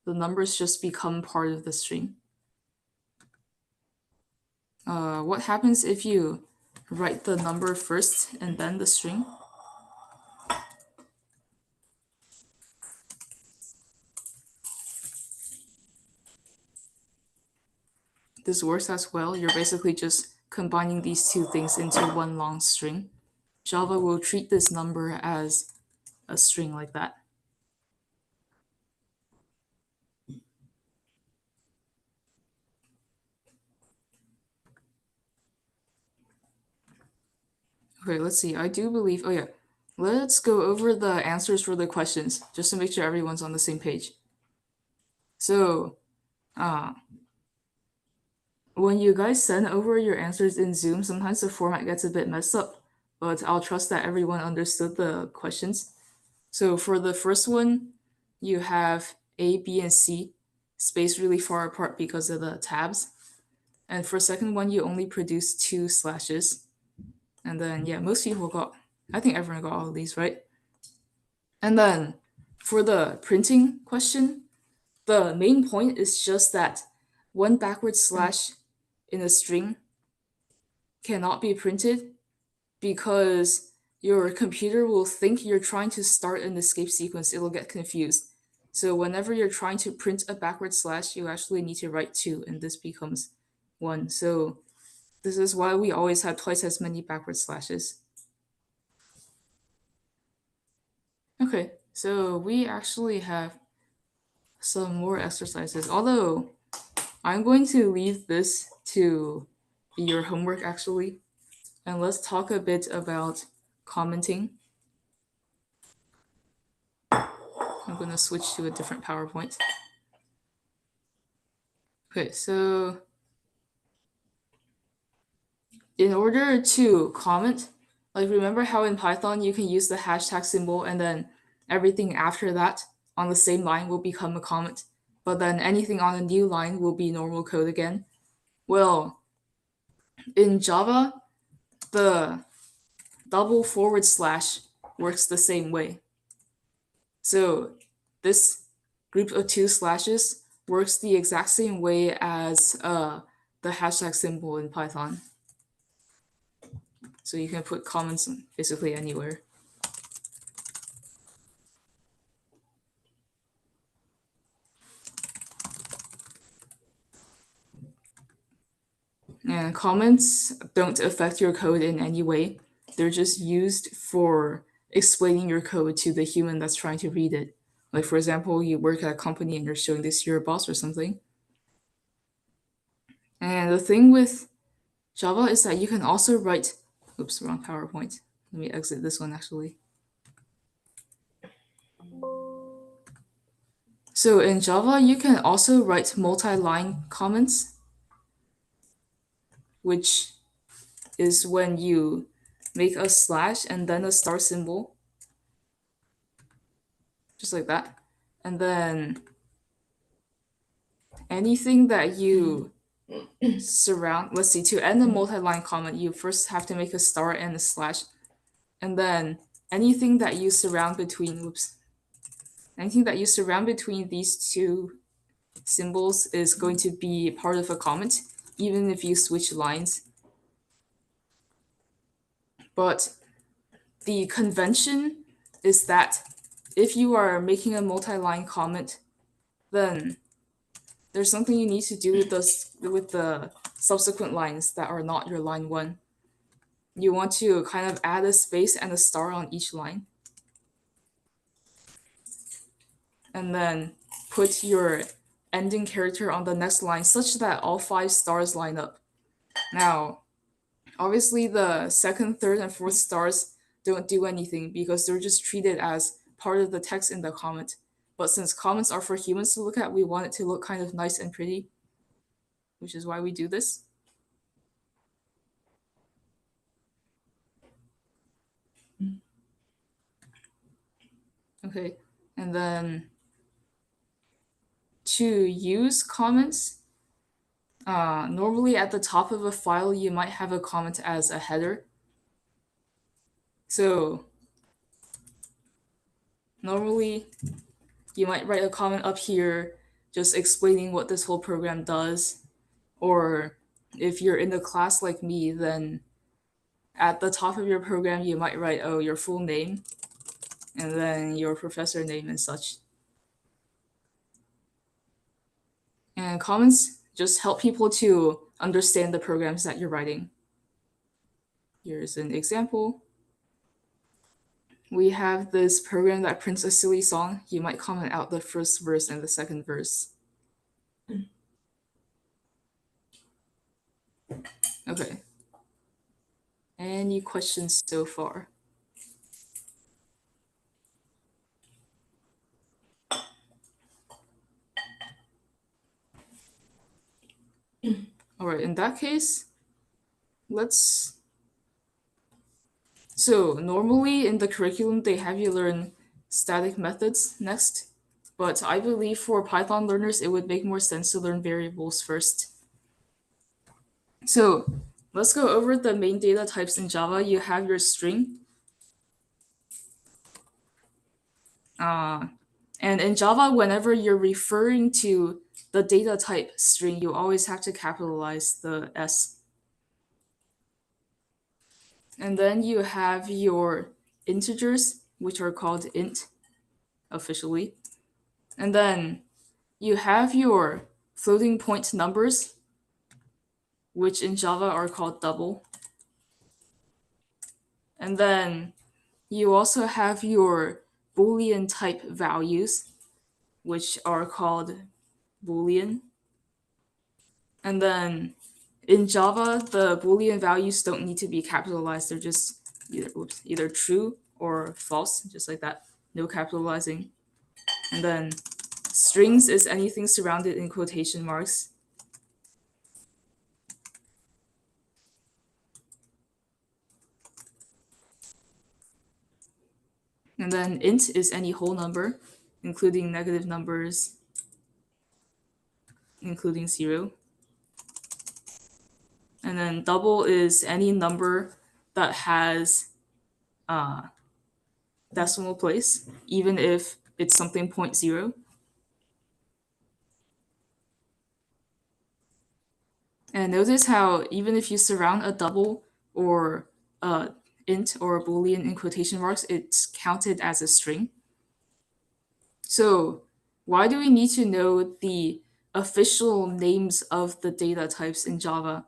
The numbers just become part of the string. What happens if you write the number first and then the string? This works as well. You're basically just combining these two things into one long string. Java will treat this number as a string like that. Okay, let's see. I do believe, oh yeah, let's go over the answers for the questions just to make sure everyone's on the same page. So, when you guys send over your answers in Zoom, sometimes the format gets a bit messed up, but I'll trust that everyone understood the questions. So for the first one, you have A, B, and C spaced really far apart because of the tabs. And for second one, you only produce two slashes. And then, yeah, most people got, I think everyone got all of these, right? And then for the printing question, the main point is just that one backward slash in a string cannot be printed because your computer will think you're trying to start an escape sequence. It'll get confused. So whenever you're trying to print a backward slash, you actually need to write two, and this becomes one. So this is why we always have twice as many backward slashes. Okay, so we actually have some more exercises, although I'm going to leave this to be your homework actually. And let's talk a bit about commenting. I'm going to switch to a different PowerPoint. Okay, so in order to comment, like remember how in Python you can use the hashtag symbol and then everything after that on the same line will become a comment. but then anything on a new line will be normal code again. Well, in Java, the double forward slash works the same way. So this group of two slashes works the exact same way as the hashtag symbol in Python. So you can put comments basically anywhere. And comments don't affect your code in any way. They're just used for explaining your code to the human that's trying to read it. Like, for example, you work at a company and you're showing this to your boss or something. And the thing with Java is that you can also write, oops, wrong PowerPoint. Let me exit this one actually. So in Java, you can also write multi-line comments, which is when you make a slash and then a star symbol, just like that. And then anything that you surround, let's see, to end a multi-line comment, you first have to make a star and a slash. And then anything that you surround between, anything that you surround between these two symbols is going to be part of a comment, even if you switch lines. But the convention is that if you are making a multi-line comment, then there's something you need to do with the subsequent lines that are not your line one. You want to kind of add a space and a star on each line. And then put your ending character on the next line such that all 5 stars line up. Now, obviously the second, third, and fourth stars don't do anything because they're just treated as part of the text in the comment. But since comments are for humans to look at, we want it to look kind of nice and pretty, which is why we do this. Okay, and then to use comments, normally at the top of a file, you might have a comment as a header. So normally you might write a comment up here just explaining what this whole program does. Or if you're in a class like me, then at the top of your program, you might write, oh, your full name, and then your professor name and such. And comments just help people to understand the programs that you're writing. Here's an example. We have this program that prints a silly song. You might comment out the first verse and the second verse. Okay. Any questions so far? All right, in that case, so normally in the curriculum, they have you learn static methods next, but I believe for Python learners, it would make more sense to learn variables first. So let's go over the main data types in Java. You have your string. And in Java, whenever you're referring to the data type string, you always have to capitalize the S. And then you have your integers, which are called int officially. And then you have your floating point numbers, which in Java are called double. And then you also have your Boolean type values, which are called Boolean. And then in Java, the Boolean values don't need to be capitalized. They're just either true or false, just like that. No capitalizing. And then strings is anything surrounded in quotation marks. And then int is any whole number, including negative numbers. including 0. And then double is any number that has decimal place, even if it's something 0.0. And notice how even if you surround a double or a int or a boolean in quotation marks, it's counted as a string. So why do we need to know the official names of the data types in Java?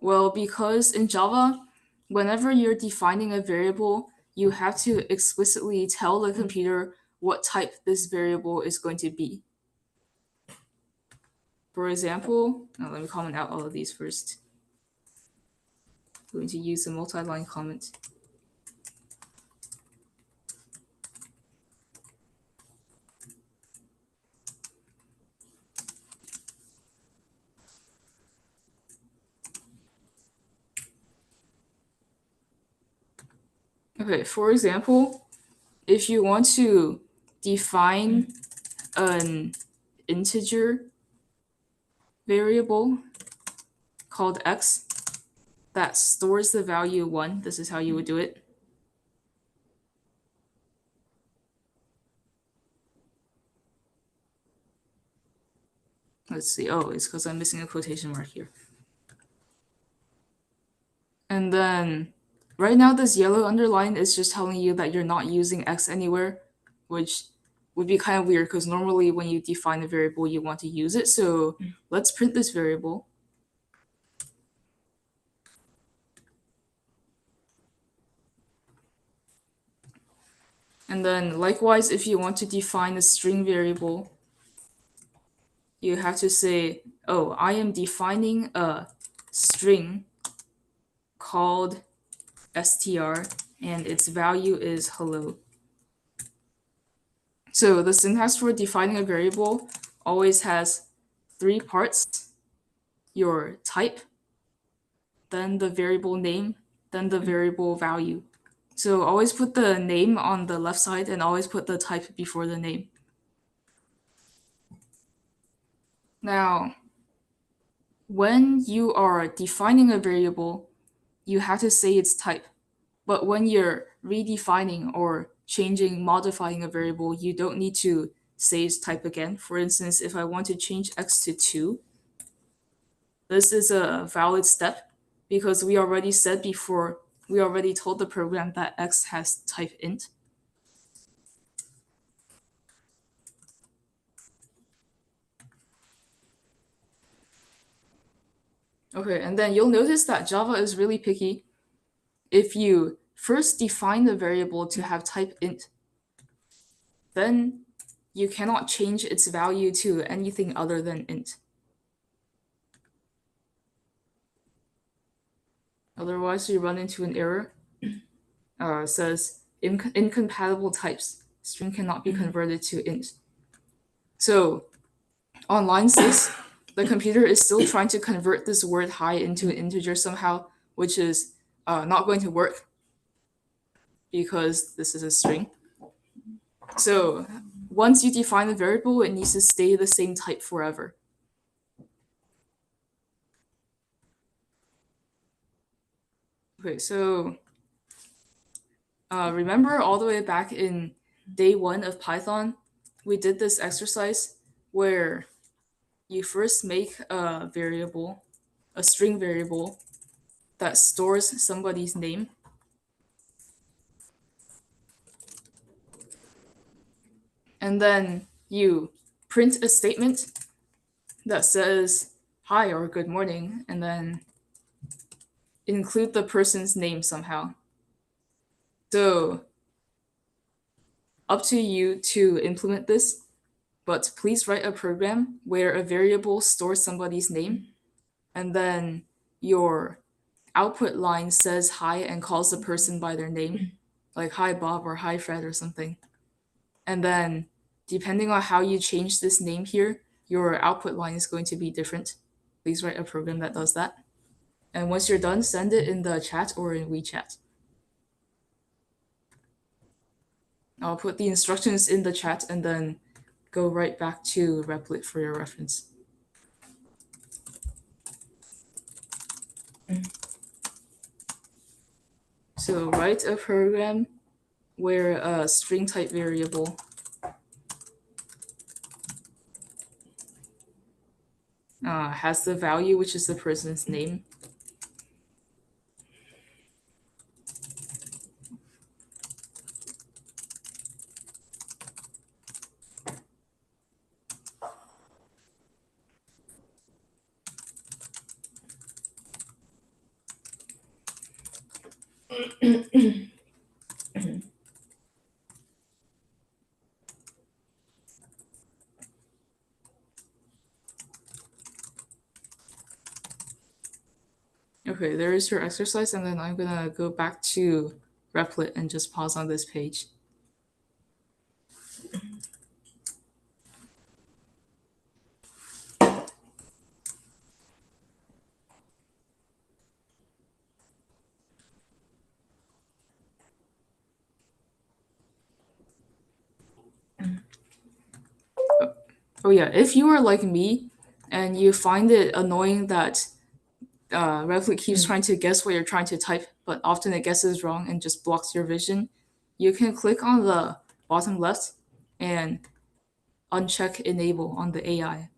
Well, because in Java, whenever you're defining a variable, you have to explicitly tell the computer what type this variable is going to be. For example, let me comment out all of these first. I'm going to use a multi-line comment. Okay, for example, if you want to define an integer variable called x that stores the value 1, this is how you would do it. Let's see. Oh, it's because I'm missing a quotation mark here. And then right now this yellow underline is just telling you that you're not using x anywhere, which would be kind of weird because normally when you define a variable, you want to use it. So let's print this variable. And then likewise, if you want to define a string variable, you have to say, oh, I am defining a string called str and its value is hello. So the syntax for defining a variable always has 3 parts: your type, then the variable name, then the variable value. So always put the name on the left side and always put the type before the name. Now, when you are defining a variable, you have to say its type. But when you're redefining or changing, modifying a variable, you don't need to say its type again. For instance, if I want to change x to 2, this is a valid step because we already said before, we already told the program that x has type int. Okay, and then you'll notice that Java is really picky. If you first define the variable to have type int, then you cannot change its value to anything other than int. Otherwise, you run into an error. Says incompatible types. String cannot be converted to int. So on line 6, the computer is still trying to convert this word hi into an integer somehow, which is not going to work because this is a string. So once you define a variable, it needs to stay the same type forever. Okay, so remember all the way back in day 1 of Python, we did this exercise where you first make a variable, a string variable that stores somebody's name. And then you print a statement that says hi or good morning, and then include the person's name somehow. So up to you to implement this, but please write a program where a variable stores somebody's name, and then your output line says hi and calls the person by their name, like hi Bob or hi Fred or something. And then depending on how you change this name here, your output line is going to be different. Please write a program that does that. And once you're done, send it in the chat or in WeChat. I'll put the instructions in the chat and then go right back to Replit for your reference. So write a program where a string type variable has the value, which is the person's name. Okay, there is your exercise, and then I'm gonna go back to Replit and just pause on this page. Oh yeah, if you are like me and you find it annoying that Replit keeps trying to guess what you're trying to type, but often it guesses wrong and just blocks your vision, you can click on the bottom left and uncheck enable on the AI.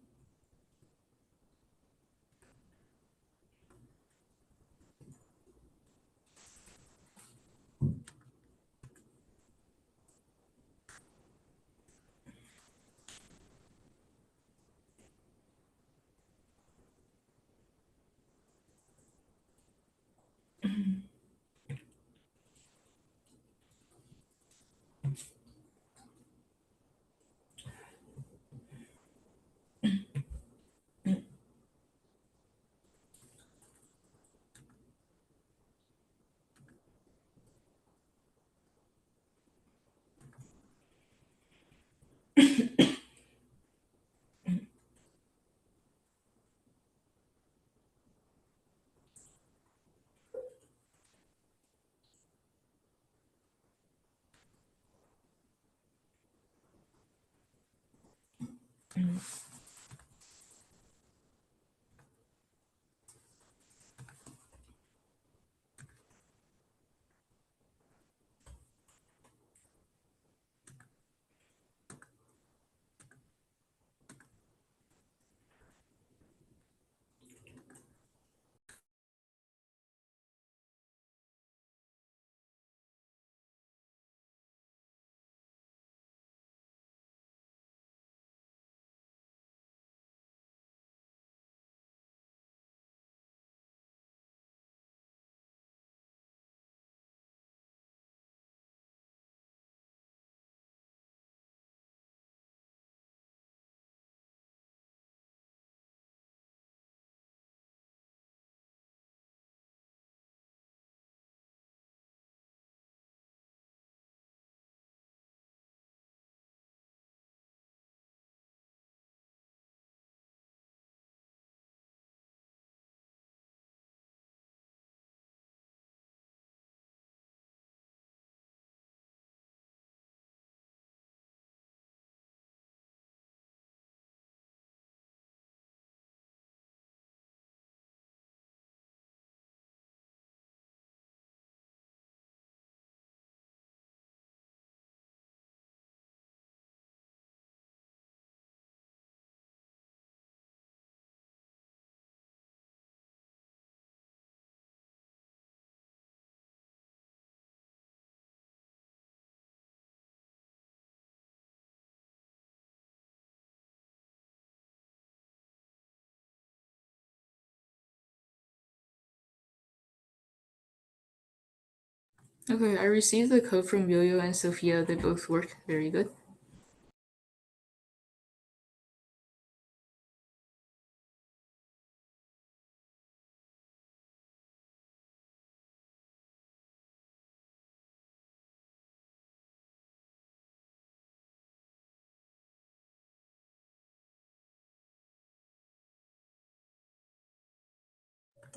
Okay, I received the code from Yo-Yo and Sophia. They both work very good.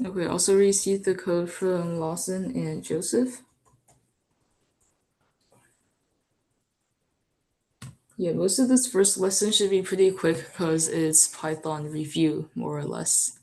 Okay, also received the code from Lawson and Joseph. Yeah, most of this first lesson should be pretty quick because it's Python review, more or less.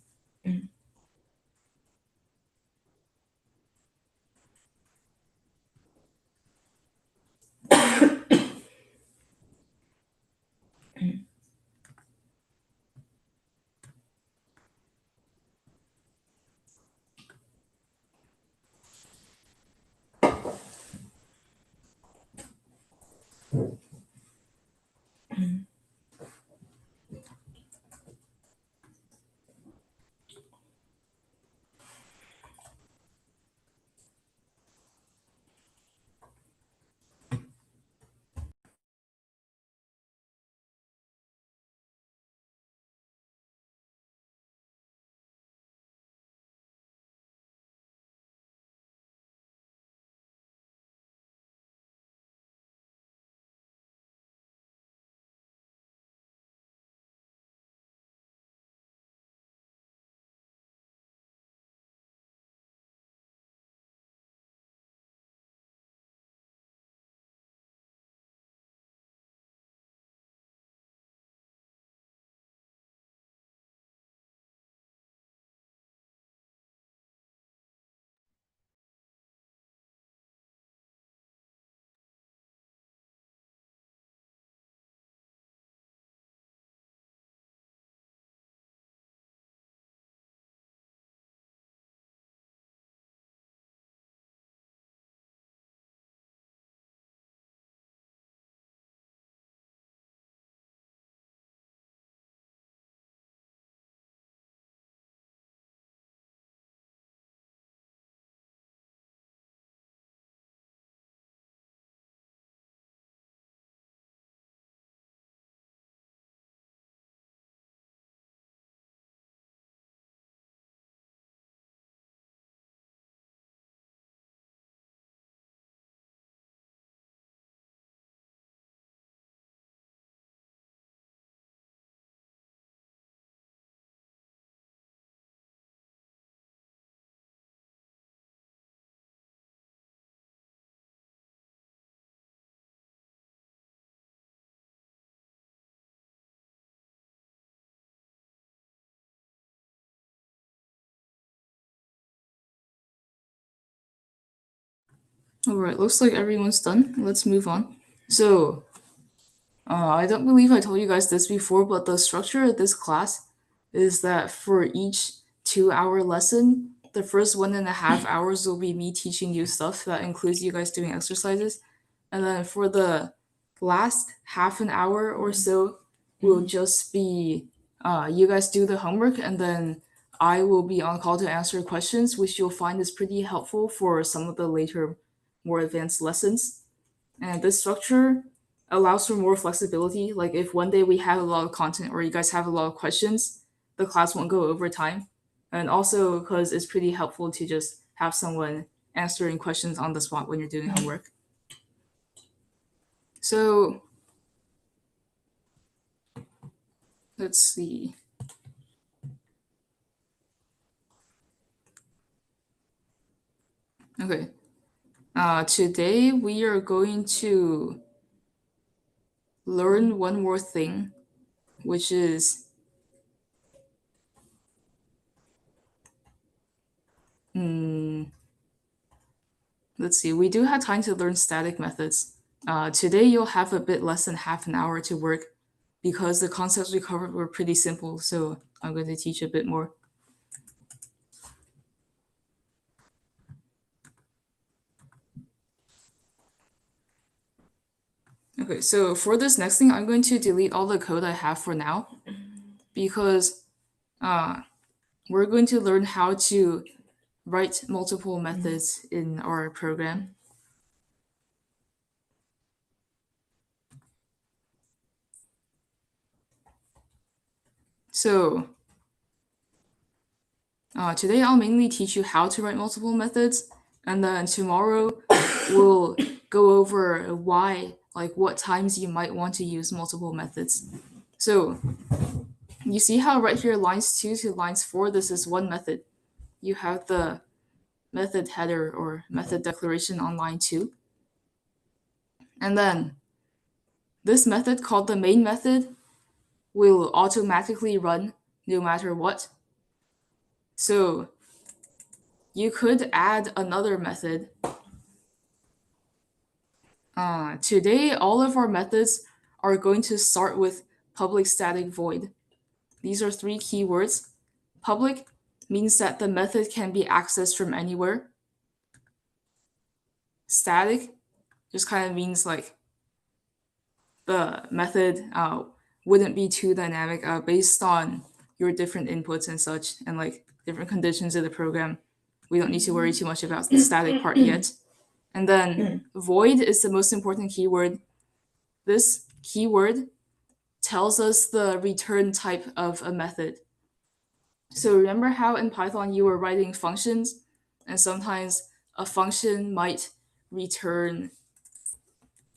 All right, looks like everyone's done. Let's move on. So, I don't believe I told you guys this before, but the structure of this class is that for each 2 hour lesson, the first 1.5 hours will be me teaching you stuff that includes you guys doing exercises. And then for the last half an hour or so, will just be you guys do the homework, and then I will be on call to answer questions, which you'll find is pretty helpful for some of the later, more advanced lessons. And this structure allows for more flexibility. Like if one day we have a lot of content or you guys have a lot of questions, the class won't go over time. And also because it's pretty helpful to just have someone answering questions on the spot when you're doing homework. So let's see. Okay. Today we are going to learn one more thing, which is let's see, we do have time to learn static methods. Today you'll have a bit less than half an hour to work because the concepts we covered were pretty simple, so I'm going to teach a bit more. Okay, so for this next thing, I'm going to delete all the code I have for now because we're going to learn how to write multiple methods in our program. So today I'll mainly teach you how to write multiple methods, and then tomorrow we'll go over why, like what times you might want to use multiple methods. So you see how right here lines 2 to lines 4, this is one method. You have the method header or method declaration on line 2. And then This method, called the main method, will automatically run no matter what. So you could add another method. Today, all of our methods are going to start with public static void. These are three keywords. Public means that the method can be accessed from anywhere. Static just kind of means like the method wouldn't be too dynamic based on your different inputs and such, and like different conditions of the program. We don't need to worry too much about the static part yet. And then void is the most important keyword. This keyword tells us the return type of a method. So remember how in Python you were writing functions, and sometimes a function might return,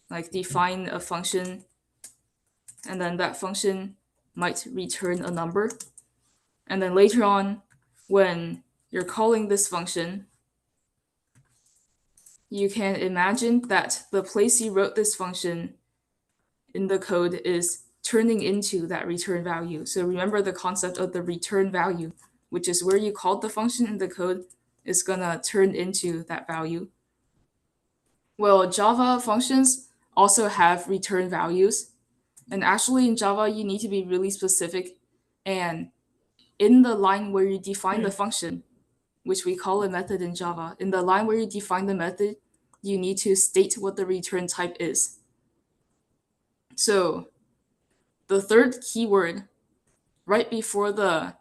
like define a function, and then that function might return a number. And then later on, when you're calling this function, you can imagine that the place you wrote this function in the code is turning into that return value. So remember the concept of the return value, which is where you called the function in the code is gonna turn into that value. Well, Java functions also have return values. And actually in Java, you need to be really specific. And in the line where you define the function, which we call a method in Java, in the line where you define the method, you need to state what the return type is. So the third keyword right before the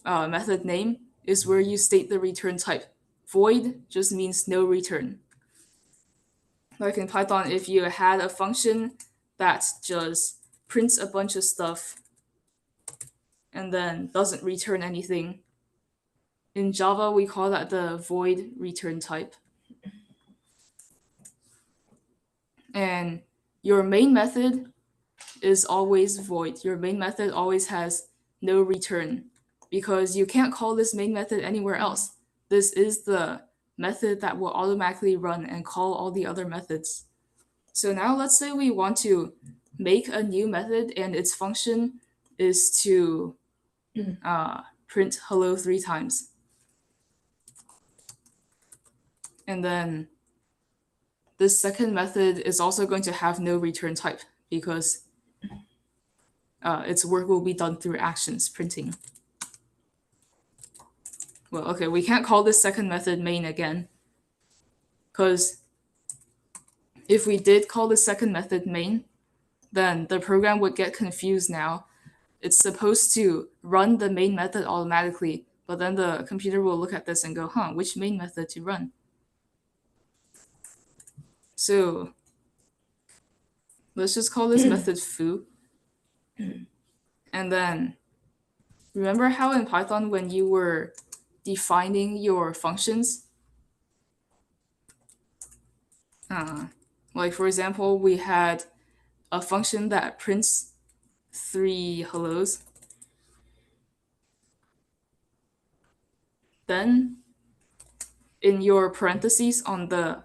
method name is where you state the return type. Void just means no return. Like in Python, if you had a function that just prints a bunch of stuff and then doesn't return anything, in Java we call that the void return type. And your main method is always void. Your main method always has no return because you can't call this main method anywhere else. This is the method that will automatically run and call all the other methods. So now let's say we want to make a new method and its function is to print hello 3 times. And then this second method is also going to have no return type because its work will be done through actions printing. Well, okay, we can't call this second method main again because if we did call the second method main, then the program would get confused now. It's supposed to run the main method automatically, but then the computer will look at this and go, which main method to run? So let's just call this method foo. And then remember how in Python when you were defining your functions, like for example, we had a function that prints 3 hellos. Then in your parentheses on the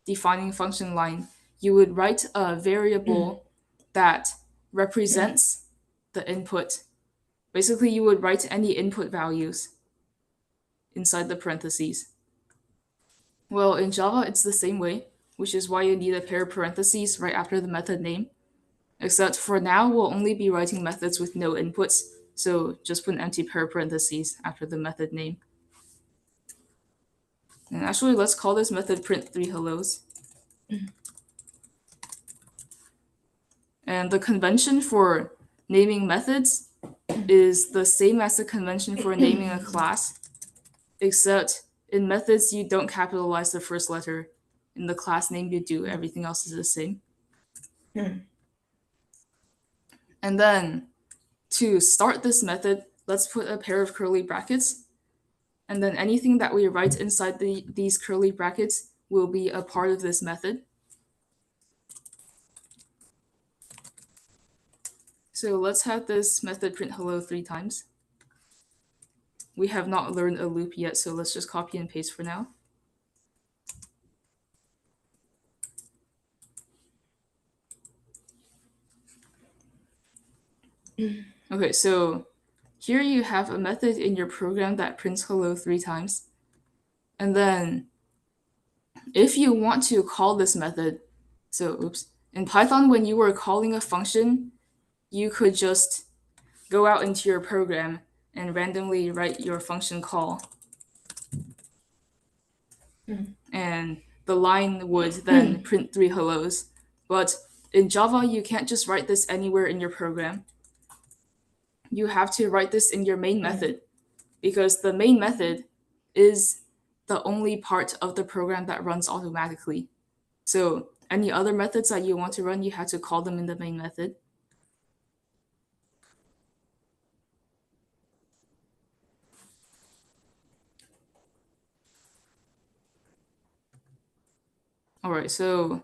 defining function line, you would write a variable that represents the input. Basically, you would write any input values inside the parentheses. Well, in Java, it's the same way, which is why you need a pair of parentheses right after the method name. Except for now, we'll only be writing methods with no inputs, so just put an empty pair of parentheses after the method name. And actually, let's call this method print 3 hellos. And the convention for naming methods is the same as the convention for naming a class, except in methods you don't capitalize the first letter. In the class name you do, everything else is the same. And then to start this method, let's put a pair of curly brackets. And then anything that we write inside these curly brackets will be a part of this method. So let's have this method print hello 3 times. We have not learned a loop yet, so let's just copy and paste for now. Okay, so here you have a method in your program that prints hello 3 times. And then if you want to call this method, in Python, when you were calling a function, you could just go out into your program and randomly write your function call. And the line would then print 3 hellos. But in Java, you can't just write this anywhere in your program. You have to write this in your main method, because the main method is the only part of the program that runs automatically. So any other methods that you want to run, you have to call them in the main method. All right, so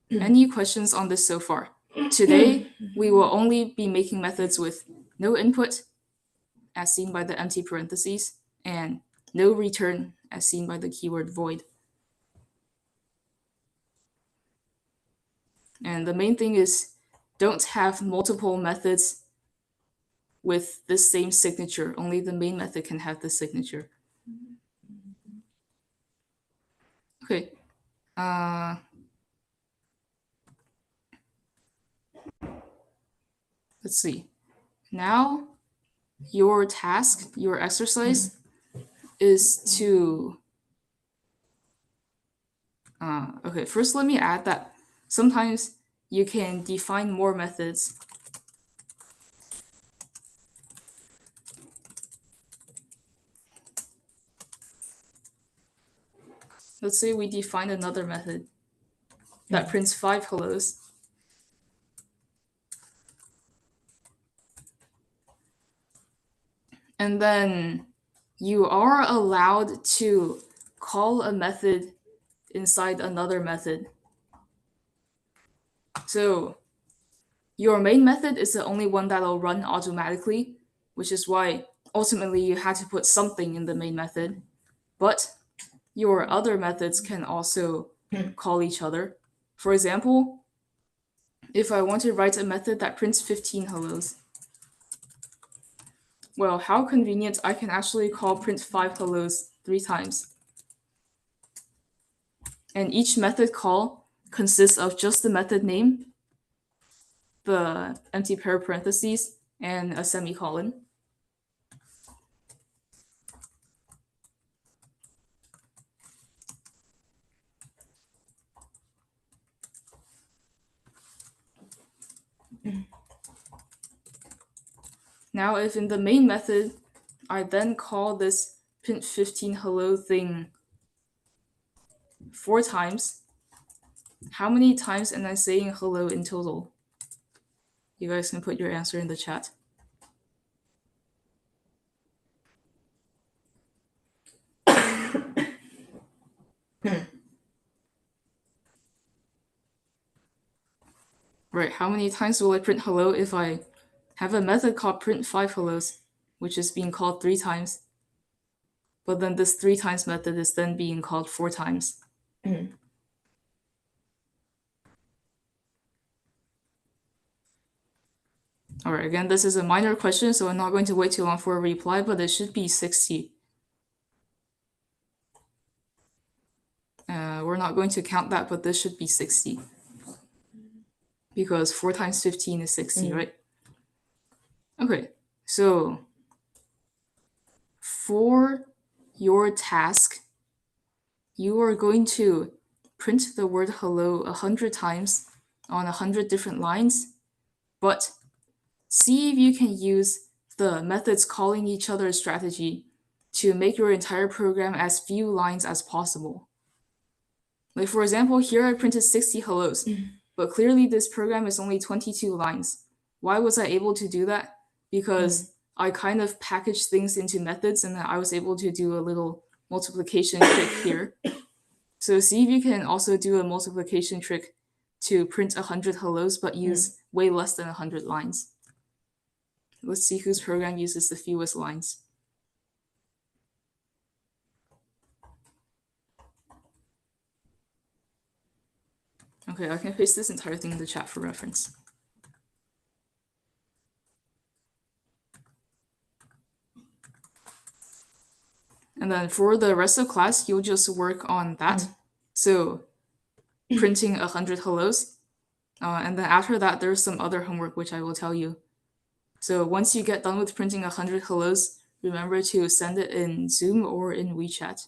any questions on this so far? Today, we will only be making methods with no input, as seen by the empty parentheses, and no return, as seen by the keyword void. And the main thing is, don't have multiple methods with the same signature. Only the main method can have the signature. Okay. Let's see. Now, your task, your exercise, is to. Okay, first let me add that sometimes you can define more methods. Let's say we define another method that prints 5 hellos. And then you are allowed to call a method inside another method. So your main method is the only one that'll run automatically, which is why ultimately you had to put something in the main method. But your other methods can also call each other. For example, if I want to write a method that prints 15 hellos, well, how convenient, I can actually call print 5 hellos 3 times. And each method call consists of just the method name, the empty pair of parentheses, and a semicolon. Now, if in the main method, I then call this print 15 hello thing 4 times, how many times am I saying hello in total? You guys can put your answer in the chat. Right, how many times will I print hello if I have a method called print 5 hellos, which is being called 3 times? But then this 3 times method is then being called 4 times. All right, again, this is a minor question, so I'm not going to wait too long for a reply, but it should be 60. We're not going to count that, but this should be 60. Because 4 times 15 is 60, right? Okay, so for your task, you are going to print the word hello 100 times on 100 different lines, but see if you can use the methods calling each other strategy to make your entire program as few lines as possible. Like for example, here I printed 60 hellos, but clearly this program is only 22 lines. Why was I able to do that? Because I kind of packaged things into methods and then I was able to do a little multiplication trick here. So see if you can also do a multiplication trick to print 100 hellos but use way less than 100 lines. Let's see whose program uses the fewest lines. Okay, I can paste this entire thing in the chat for reference. And then for the rest of class, you'll just work on that. So printing 100 hellos. And then after that, there's some other homework which I will tell you. So once you get done with printing 100 hellos, remember to send it in Zoom or in WeChat.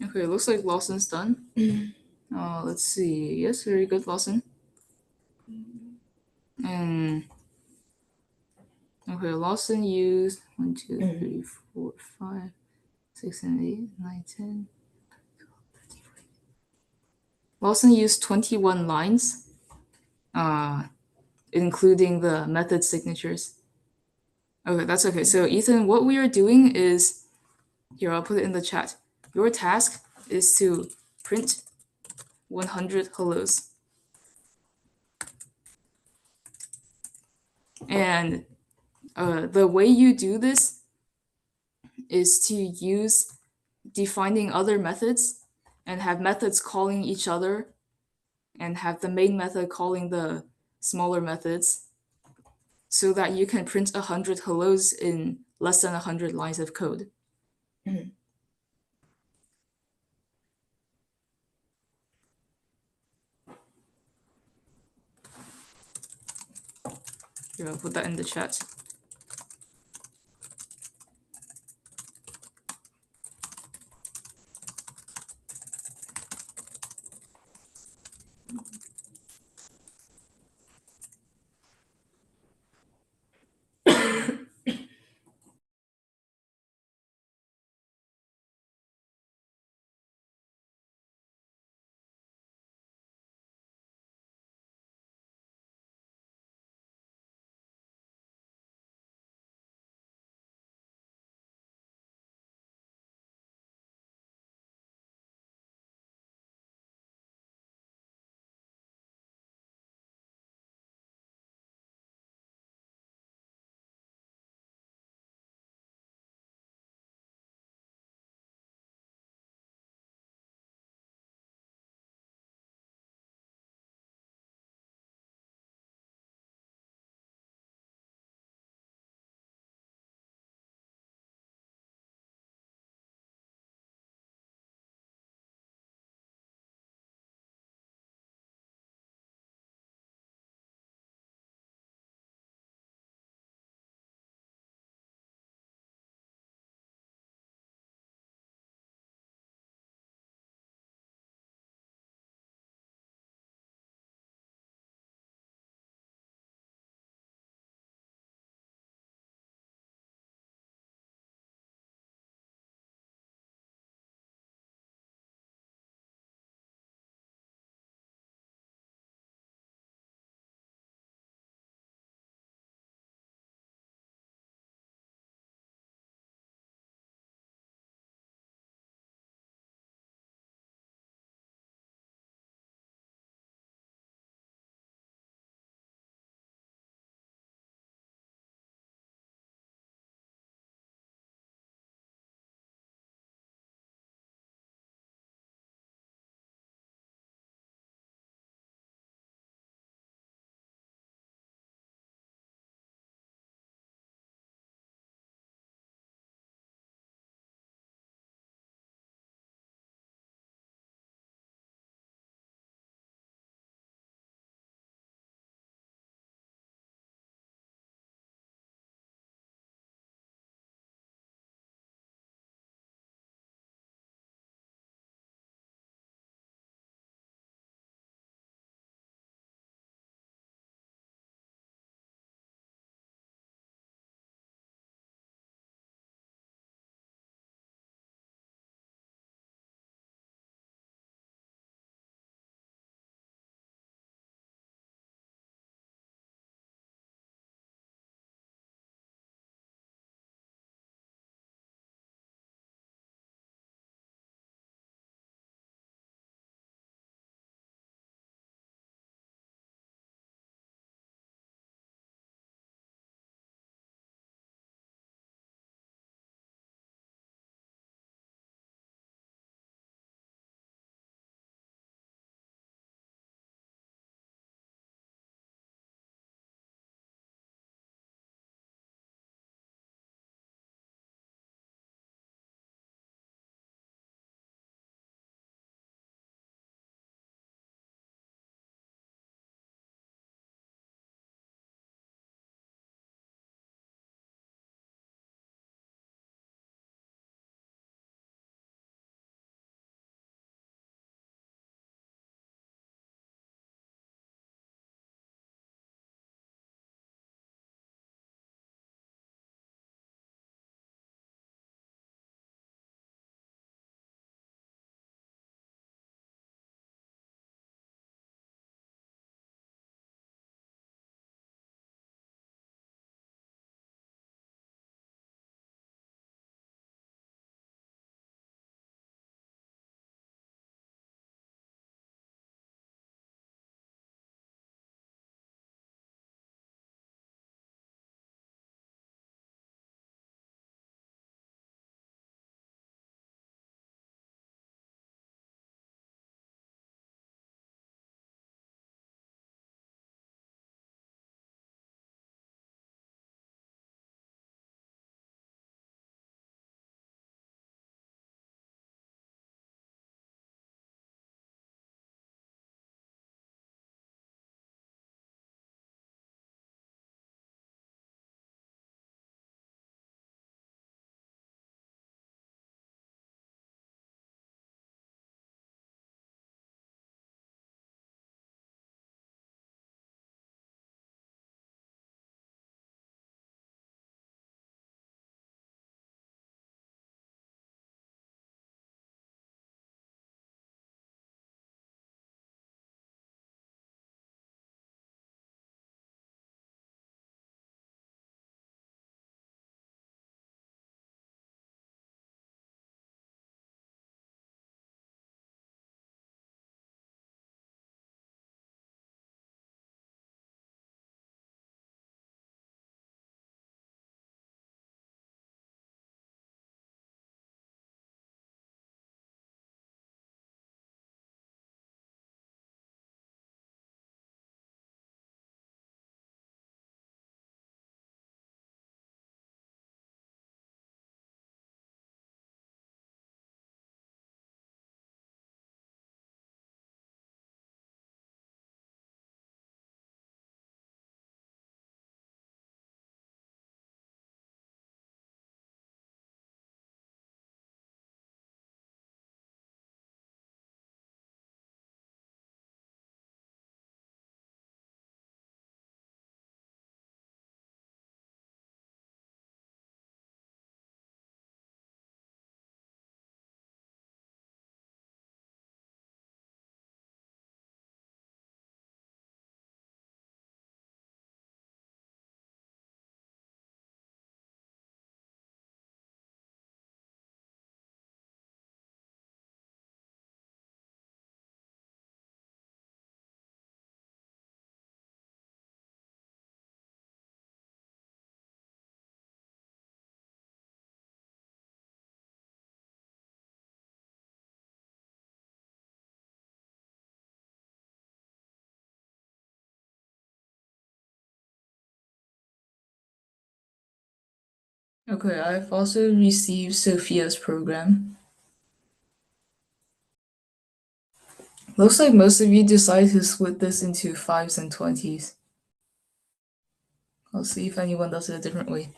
Okay, looks like Lawson's done. Let's see. Yes, very good, Lawson. And okay, Lawson used 1, 2, 3, 4, 5, 6, and 8, 9, 10. Lawson used 21 lines, including the method signatures. Okay, that's okay. So Ethan, what we are doing is here, I'll put it in the chat. Your task is to print 100 hellos. And the way you do this is to use defining other methods and have methods calling each other and have the main method calling the smaller methods so that you can print 100 hellos in less than 100 lines of code. Here, I'll put that in the chat. Okay, I've also received Sophia's program. Looks like most of you decided to split this into 5s and 20s. I'll see if anyone does it a different way.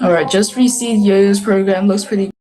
Alright, just received Yo-Yo's program. Looks pretty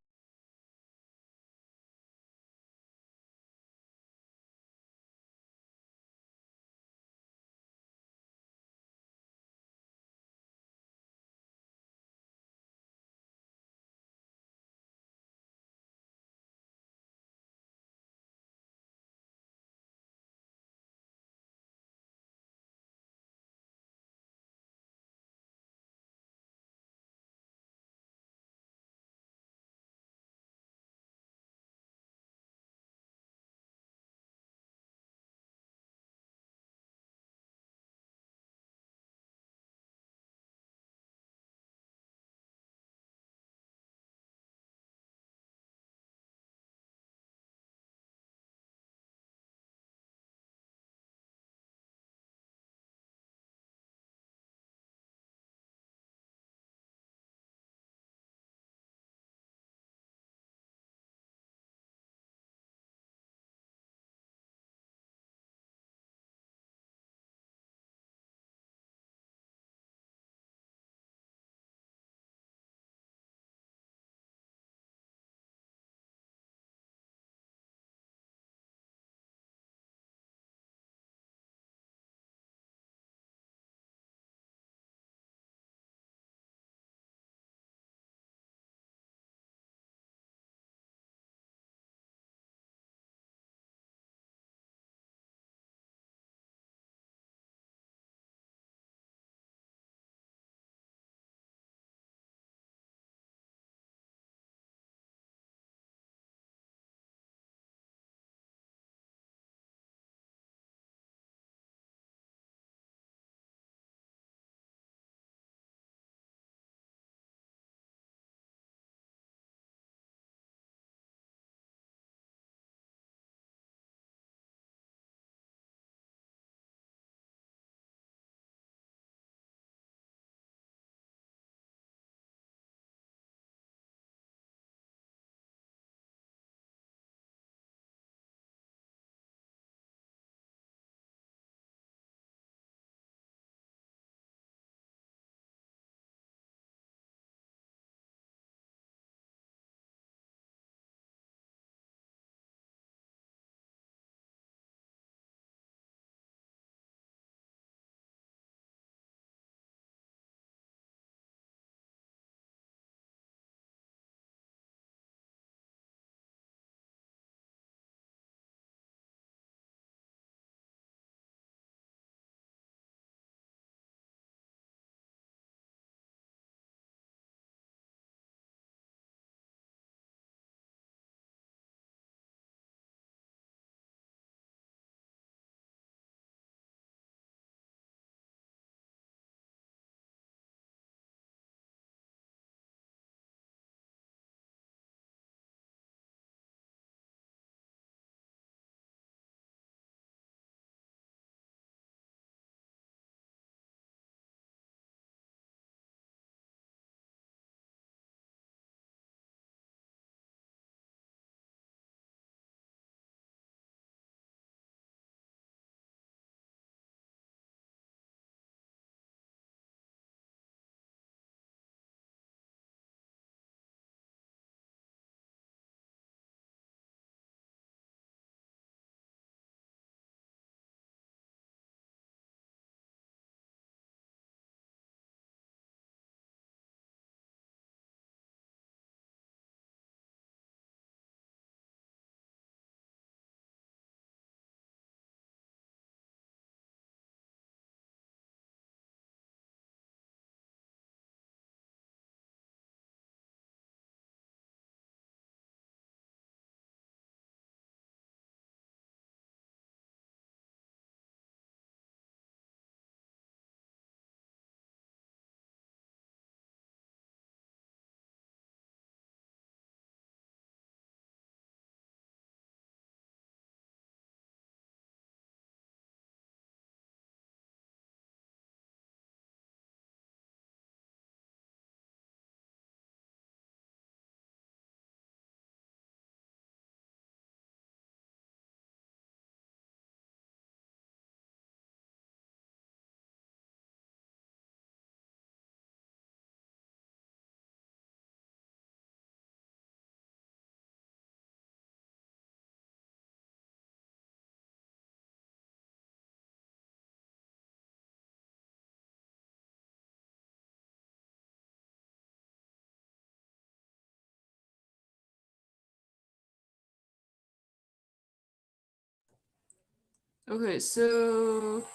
Okay, so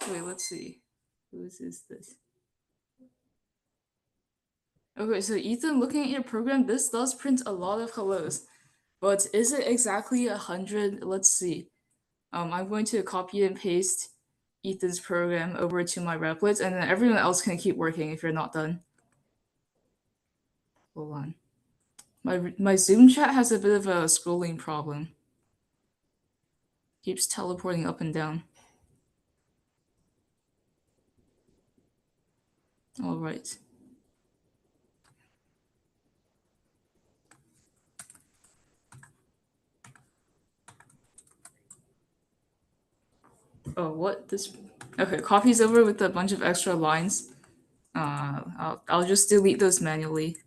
wait, let's see. Whose is this? Okay, so Ethan, looking at your program, this does print a lot of hellos, but is it exactly 100? Let's see. I'm going to copy and paste Ethan's program over to my Replit, and then everyone else can keep working if you're not done. Hold on. My Zoom chat has a bit of a scrolling problem. Keeps teleporting up and down. All right. Oh, what this? Okay, copy's over with a bunch of extra lines. I'll just delete those manually.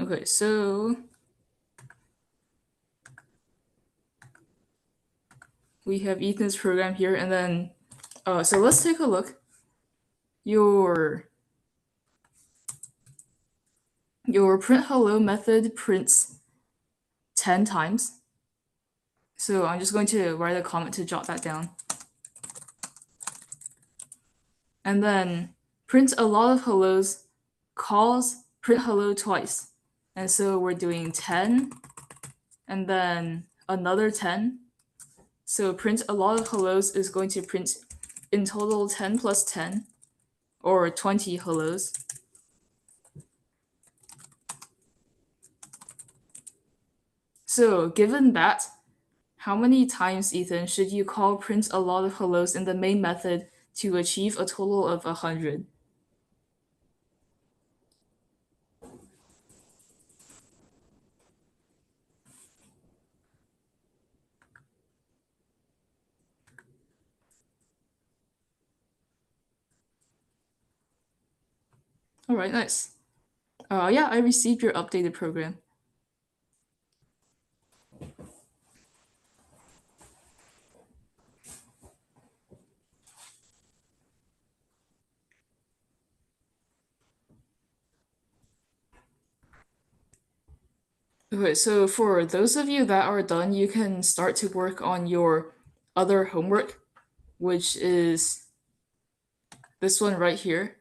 Okay, so we have Ethan's program here, and then so let's take a look. Your print hello method prints 10 times. So I'm just going to write a comment to jot that down. And then print a lot of hellos calls print hello twice. And so we're doing 10 and then another 10. So print a lot of hellos is going to print in total 10 plus 10 or 20 hellos. So given that, how many times, Ethan, should you call print a lot of hellos in the main method to achieve a total of 100? All right, nice. Yeah, I received your updated program. Okay, so for those of you that are done, you can start to work on your other homework, which is this one right here.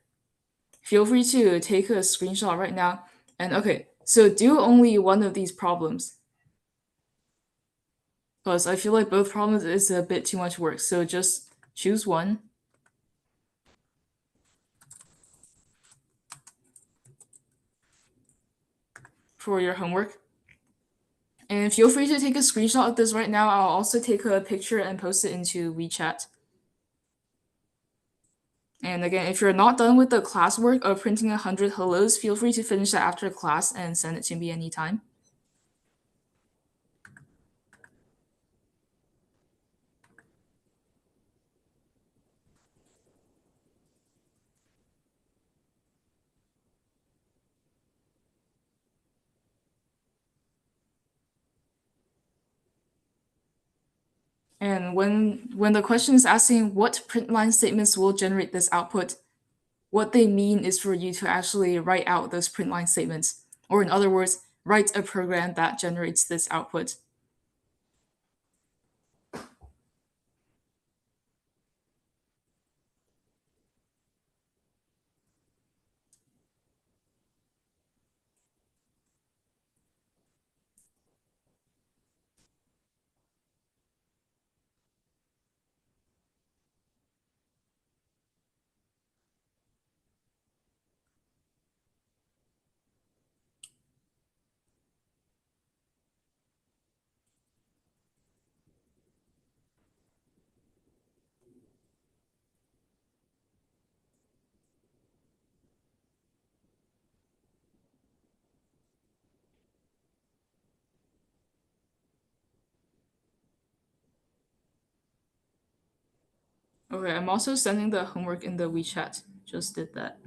Feel free to take a screenshot right now. And okay, so do only one of these problems. Because I feel like both problems is a bit too much work. So just choose one for your homework. And feel free to take a screenshot of this right now. I'll also take a picture and post it into WeChat. And again, if you're not done with the classwork of printing 100 hellos, feel free to finish that after class and send it to me anytime. And when the question is asking what print line statements will generate this output, what they mean is for you to actually write out those print line statements. Or in other words, write a program that generates this output. Okay, I'm also sending the homework in the WeChat. Just did that.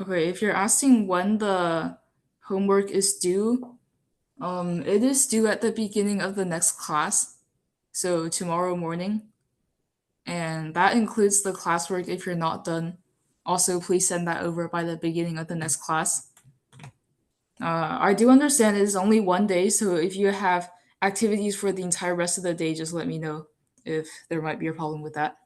Okay, if you're asking when the homework is due. It is due at the beginning of the next class, so tomorrow morning, and that includes the classwork if you're not done. Also, please send that over by the beginning of the next class. I do understand it is only one day, so if you have activities for the entire rest of the day, just let me know if there might be a problem with that.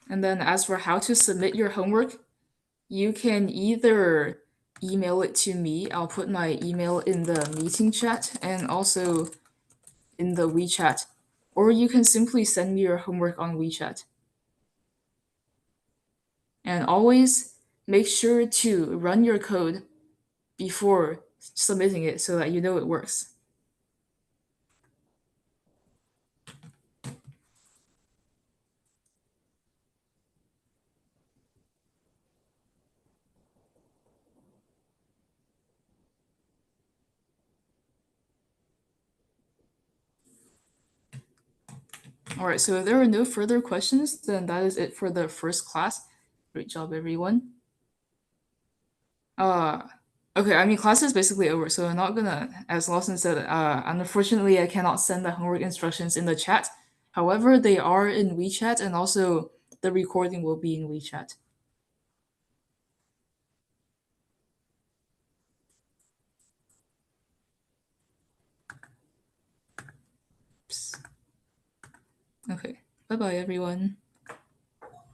And then as for how to submit your homework, you can either email it to me. I'll put my email in the meeting chat and also in the WeChat. Or you can simply send me your homework on WeChat. And always make sure to run your code before submitting it so that you know it works. All right, so if there are no further questions, then that is it for the first class. Great job, everyone. Uh, okay, I mean, class is basically over, so I'm not gonna, as Lawson said, unfortunately, I cannot send the homework instructions in the chat. However, they are in WeChat, and also the recording will be in WeChat. Okay, bye bye, everyone.